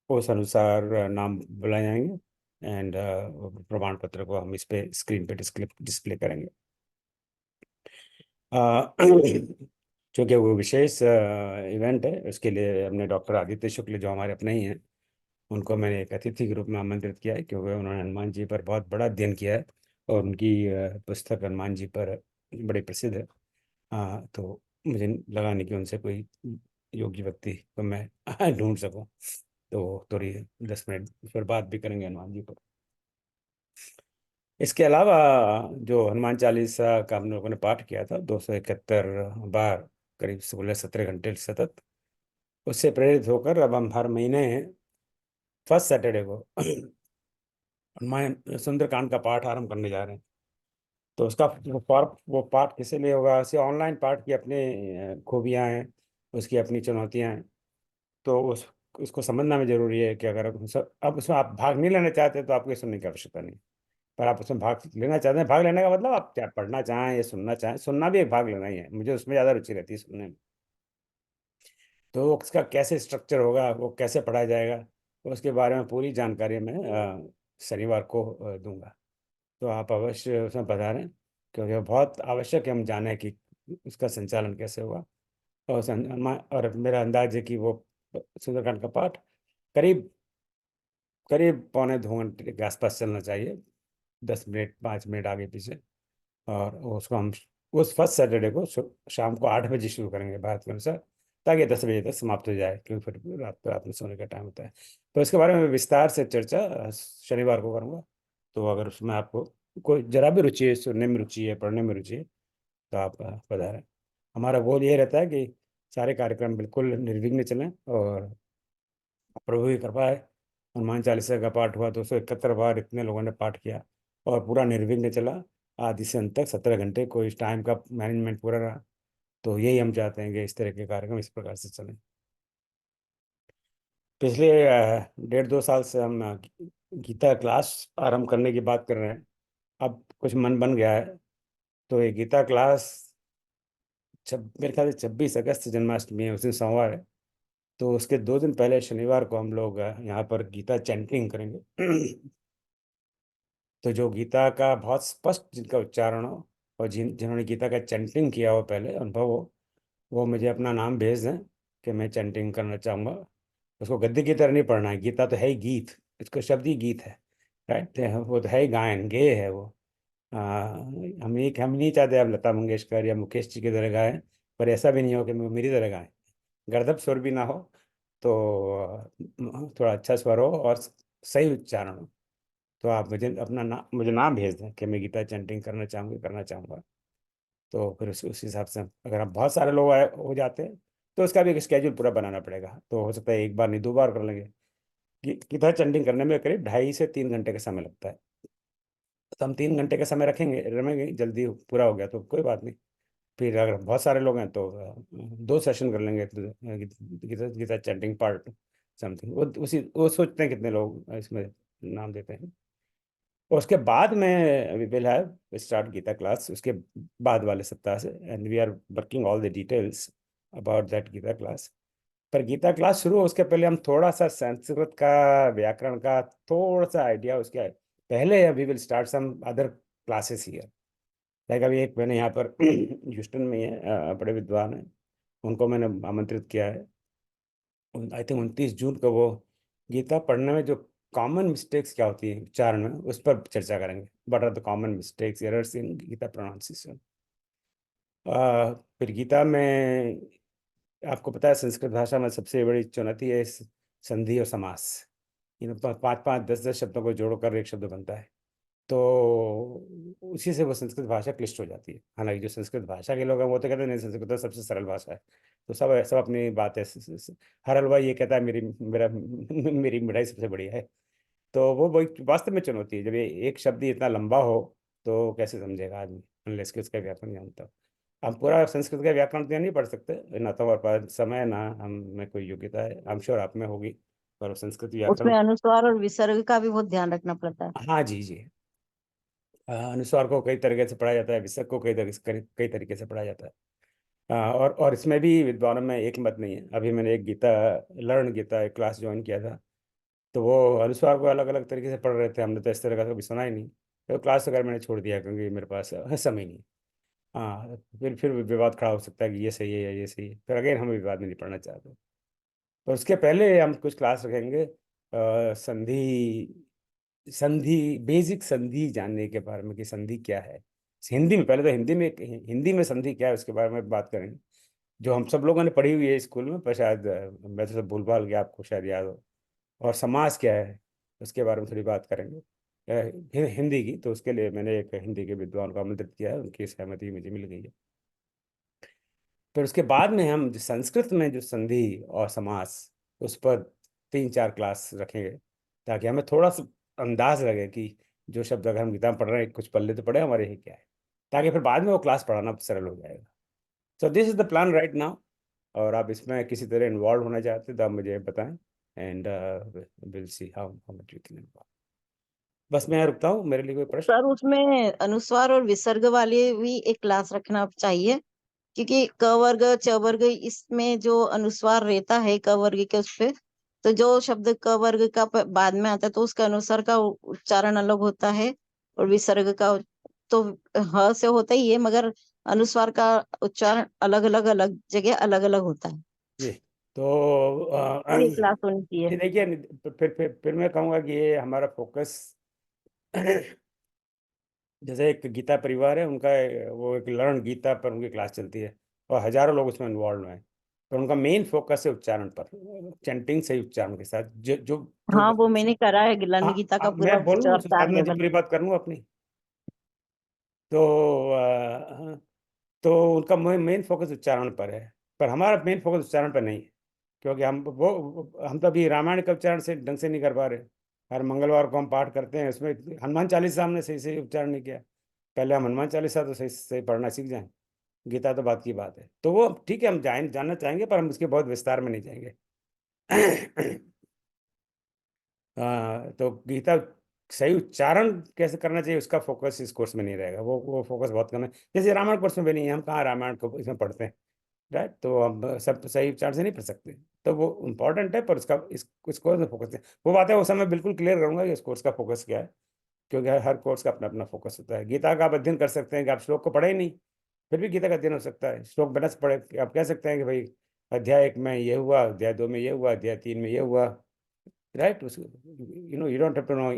उस अनुसार नाम बुलाए जाएंगे, एंड प्रमाण पत्र को हम इस पे स्क्रीन पे डिस्प्ले करेंगे। चूँकि वो विशेष इवेंट है, उसके लिए हमने डॉक्टर आदित्य शुक्ल, जो हमारे अपने ही हैं, उनको मैंने एक अतिथि के रूप में आमंत्रित किया है, क्योंकि उन्होंने हनुमान जी पर बहुत बड़ा अध्ययन किया है और उनकी पुस्तक हनुमान जी पर बड़ी प्रसिद्ध है। तो मुझे लगा नहीं कि उनसे कोई योग्य व्यक्ति को मैं ढूंढ सकूं, तो थोड़ी 10 मिनट फिर बात भी करेंगे हनुमान जी पर। इसके अलावा जो हनुमान चालीसा का हम लोगों ने पाठ किया था 271 बार, करीब 16-17 घंटे सतत, उससे प्रेरित होकर अब हम हर महीने फर्स्ट सैटरडे को हनुमान सुंदरकांड का पाठ आरंभ करने जा रहे हैं। तो उसका वो पाठ किस लिए होगा? ऐसे ऑनलाइन पाठ की अपनी खूबियाँ हैं, उसकी अपनी चुनौतियाँ हैं। तो उसको समझना में जरूरी है कि अगर अब उसमें आप भाग नहीं लेना चाहते तो आपको सुनने की आवश्यकता नहीं, पर आप उसमें भाग लेना चाहते हैं। भाग लेने का मतलब आप क्या पढ़ना चाहें या सुनना चाहें, सुनना भी एक भाग लेना ही है। मुझे उसमें ज़्यादा रुचि रहती है, सुनने में। तो उसका कैसे स्ट्रक्चर होगा, वो कैसे पढ़ाया जाएगा, उसके बारे में पूरी जानकारी मैं शनिवार को दूंगा। तो आप अवश्य उसमें पधारें, क्योंकि बहुत आवश्यक है हम जाने कि उसका संचालन कैसे होगा। और मेरा अंदाज है कि वो सुंदरकांड का पाठ करीब करीब 1.25 घंटे के आसपास चलना चाहिए, 10 मिनट 5 मिनट आगे पीछे। और उसको हम उस फर्स्ट सैटरडे को शाम को 8 बजे शुरू करेंगे भारत के अनुसार, ताकि 10 बजे तक समाप्त हो जाए, क्योंकि फिर रात में सोने का टाइम होता है। तो इसके बारे में विस्तार से चर्चा शनिवार को करूँगा। तो अगर उसमें आपको कोई जरा भी रुचि है, सुनने में रुचि है, पढ़ने में रुचि है, तो आप पधारें। हमारा गोल ये रहता है कि सारे कार्यक्रम बिल्कुल निर्विघ्न चलें, और प्रभु की कृपा है, हनुमान चालीसा का पाठ हुआ 271 बार, इतने लोगों ने पाठ किया और पूरा निर्विघ्न चला, आदि से अंत तक 17 घंटे, कोई टाइम का मैनेजमेंट पूरा रहा। तो यही हम चाहते हैं कि इस तरह के कार्यक्रम इस प्रकार से चलें। पिछले 1.5-2 साल से हम गीता क्लास आरंभ करने की बात कर रहे हैं। अब कुछ मन बन गया है, तो ये गीता क्लास मेरे ख्याल से 26 अगस्त जन्माष्टमी है, उस दिन सोमवार है। तो उसके 2 दिन पहले शनिवार को हम लोग यहाँ पर गीता चैंटिंग करेंगे। तो जो गीता का बहुत स्पष्ट जिनका उच्चारण हो, और जिन्होंने गीता का चैंटिंग किया हो, पहले अनुभव हो, वो मुझे अपना नाम भेज दें कि मैं चैंटिंग करना चाहूँगा। उसको गद्य की तरह नहीं पढ़ना है। गीता तो है ही गीत, इसको शब्द ही गीत है, राइट। वो तो है ही गायन, गेय है वो। हम नहीं चाहते अब लता मंगेशकर या मुकेश जी की तरह गाएं, पर ऐसा भी नहीं हो कि मेरी तरह गाएं। गर्दभ स्वर भी ना हो, तो थोड़ा अच्छा स्वर हो और सही उच्चारण हो। तो आप मुझे नाम भेज दें कि मैं गीता चैंटिंग करना चाहूँगा। तो फिर उस हिसाब से अगर हम बहुत सारे लोग हो जाते हैं तो उसका भी एक स्केड्यूल पूरा बनाना पड़ेगा। तो हो सकता है एक बार नहीं 2 बार कर लेंगे। गीता चैंटिंग करने में करीब 2.5 से 3 घंटे का समय लगता है। तो हम 3 घंटे का समय रखेंगे, जल्दी पूरा हो गया तो कोई बात नहीं। फिर अगर बहुत सारे लोग हैं तो 2 सेशन कर लेंगे। तो गीता चैंटिंग पार्ट समथिंग, वो सोचते हैं कितने लोग इसमें नाम देते हैं। और उसके बाद में we will have start Gita class उसके बाद वाले सप्ताह से, and we are working all the details about that Gita class. पर गीता क्लास शुरू हो उसके पहले हम थोड़ा सा संस्कृत का, व्याकरण का थोड़ा सा आइडिया उसके पहले we will start some other classes here. Like अभी एक मैंने यहाँ पर ह्यूस्टन में है, बड़े विद्वान हैं, उनको मैंने आमंत्रित किया है। आई थिंक 29 जून को वो गीता पढ़ने में जो कॉमन मिस्टेक्स क्या होती है उच्चारण में, उस पर चर्चा करेंगे। What are the common mistakes, errors in Gita pronunciation. फिर गीता में आपको पता है संस्कृत भाषा में सबसे बड़ी चुनौती है संधि और समास। 5-5, 10-10 शब्दों को जोड़कर एक शब्द बनता है, तो उसी से वो संस्कृत भाषा क्लिष्ट हो जाती है। हालांकि जो संस्कृत भाषा के लोग हैं वो तो कहते हैं नहीं, संस्कृत तो सबसे सरल भाषा है। तो सब अपनी बात है। हर हलवाई ये कहता है मेरी मिठाई सबसे बढ़िया है। तो वो वास्तव में चुनौती है। जब ये एक शब्द ही इतना लंबा हो तो कैसे समझेगा आदमी, अनलेस कि उसका व्याकरण जानता हो। हम पूरा संस्कृत का व्याकरण तो नहीं पढ़ सकते, ना तो हमारे पास समय, ना हम में कोई योग्यता है। आई एम श्योर आप में होगी, पर संस्कृत व्याकरण। उसमें अनुस्वार और विसर्ग का भी बहुत ध्यान रखना पड़ता है। हाँ जी जी। अनुस्वार को कई तरीके से पढ़ा जाता है, विसर्ग को कई तरीके से पढ़ा जाता है। और इसमें भी विद्वानों में एक मत नहीं है। अभी मैंने एक लर्न गीता एक क्लास ज्वाइन किया था, तो वो अनुस्वार को अलग अलग तरीके से पढ़ रहे थे। हमने तो इस तरह का कभी सुना ही नहीं। तो क्लास अगर मैंने छोड़ दिया क्योंकि मेरे पास समय नहीं। हाँ, फिर विवाद खड़ा हो सकता है कि ये सही है या ये सही है, फिर अगेन हम विवाद में नहीं पढ़ना चाहते। तो उसके पहले हम कुछ क्लास रखेंगे संधि बेसिक संधि जानने के बारे में कि संधि क्या है हिंदी में। पहले तो हिंदी में संधि क्या है उसके बारे में बात करेंगे, जो हम सब लोगों ने पढ़ी हुई है स्कूल में, पर शायद मैं तो सब भूल भाल गया, आपको शायद याद हो। और समास क्या है उसके बारे में थोड़ी बात करेंगे हिंदी की। तो उसके लिए मैंने एक हिंदी के विद्वान को आमंत्रित किया है, उनकी सहमति मुझे मिल गई है। फिर उसके बाद में हम जो संस्कृत में जो संधि और समास, उस पर 3-4 क्लास रखेंगे, ताकि हमें थोड़ा सा अंदाज लगे कि जो शब्द अगर हम गीता में पढ़ रहे हैं, कुछ पल्ले तो पढ़े हमारे ही क्या है, ताकि फिर बाद में वो क्लास पढ़ाना सरल हो जाएगा। So this is the plan right now. और आप इसमें किसी तरह इन्वॉल्व होना चाहते तो आप मुझे बताएं, and will see how much we can involve. बस मैं यहाँ रुकता हूँ। मेरे लिए कोई प्रश्न? सर उसमें अनुस्वार और विसर्ग वाले भी एक क्लास रखना चाहिए, क्योंकि क वर्ग च वर्ग इसमें जो अनुस्वार रहता है क वर्ग के उस पे, तो जो शब्द क वर्ग का बाद में आता है तो उसका अनुस्वार का उच्चारण अलग होता है, और विसर्ग का तो ह से होता ही है, मगर अनुस्वार का उच्चारण अलग जगह अलग अलग होता है। जी, तो ये क्लास होनी चाहिए। देखिए फिर मैं कहूँगा कि ये हमारा फोकस जैसे एक गीता परिवार है, उनका वो एक लर्न गीता पर उनकी क्लास चलती है और हजारों लोग उसमें इन्वॉल्व हैं। तो उनका मेन फोकस है उच्चारण पर, चैंटिंग सही उच्चारण के साथ। जो जो जो हाँ, वो मैंने करा है गिलानी गीता का पूरा मैं बोलूँ उसके बाद 4 में जब लेवल। पूरी बात कर लूँ अपनी, तो उनका मेन फोकस उच्चारण पर है। पर हमारा मेन फोकस उच्चारण पर नहीं है, क्योंकि हम तो अभी रामायण का उच्चारण से ढंग से नहीं कर पा रहे। हर मंगलवार को हम पाठ करते हैं, उसमें हनुमान चालीसा हमने सही सही उच्चारण नहीं किया। पहले हम हनुमान चालीसा तो सही सही पढ़ना सीख जाएं, गीता तो बात की बात है। तो वो ठीक है, हम जानना चाहेंगे, पर हम उसके बहुत विस्तार में नहीं जाएंगे। तो गीता सही उच्चारण कैसे करना चाहिए उसका फोकस इस कोर्स में नहीं रहेगा। वो फोकस बहुत कम है। जैसे रामायण कोर्स में भी नहीं है, हम कहाँ रामायण को इसमें पढ़ते हैं, राइट। तो हम सब सही उच्चारण से नहीं पढ़ सकते। तो वो इम्पोर्टेंट है, पर उसका इस कोर्स में फोकस है। वो बात है वो समय बिल्कुल क्लियर करूंगा कि इस कोर्स का फोकस क्या है, क्योंकि हर कोर्स का अपना अपना फोकस होता है। गीता का आप अध्ययन कर सकते हैं कि आप श्लोक को पढ़े ही नहीं, फिर भी गीता का अध्ययन हो सकता है। श्लोक बिना से पढ़े आप कह सकते हैं कि भाई अध्याय 1 में ये हुआ, अध्याय 2 में ये हुआ, अध्याय 3 में ये हुआ, right. You don't have to know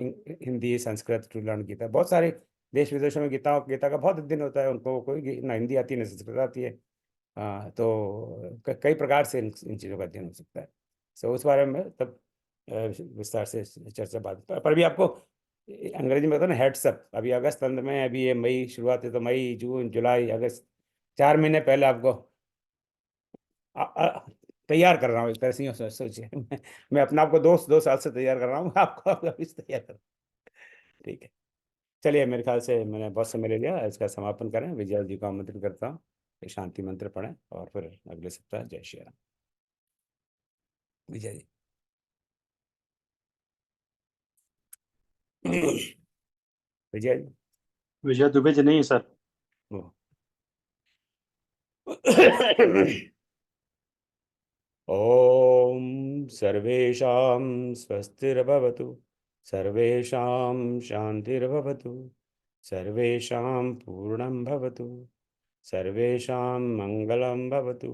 Hindi Sanskrit to learn Gita. बहुत सारे देश विदेशों में गीता का बहुत अध्ययन होता है, उनको कोई ना हिंदी आती है ना संस्कृत आती है। तो कई प्रकार से इन चीज़ों का अध्ययन हो सकता है। सो उस बारे में तब विस्तार से चर्चा बात। पर अभी आपको अंग्रेजी में कहते हैं ना हेड्सअप। अभी अगस्त अंत में, अभी ये मई शुरुआत है, तो मई जून जुलाई अगस्त 4 महीने पहले आपको तैयार कर रहा हूँ एक तरह से। सोचिए मैं अपने आप को 2 साल से तैयार कर रहा हूँ, आपको अभी से तैयार कर। ठीक है, चलिए, मेरे ख्याल से मैंने बहुत समय ले लिया, इसका समापन करें। विजय जी को आमंत्रित करता हूँ, शांति मंत्र पढ़ें और फिर अगले सप्ताह। जय श्री राम। विजय जी। विजय जी। विजय दुबे जी नहीं है सर। ओम सर्वेषां स्वस्तिर्भवतु, सर्वेषां शान्तिर्भवतु, सर्वेषां पूर्णं भवतु, सर्वेषां मङ्गलं भवतु।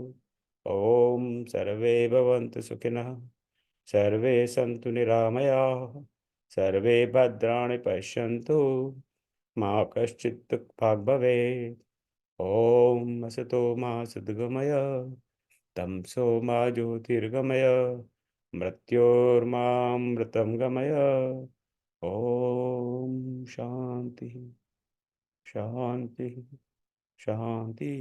ओम सर्वे भवन्तु सुखिनः, सर्वे सन्तु निरामयाः, सर्वे भद्राणि पश्यन्तु, मा कश्चित् दुःखभाग् भवेत्। ओम असतो मा सद्गमय, तमसो मा ज्योतिर्गमय, मृत्योर्मामृतं गमय। ओम शांति शांति शांति।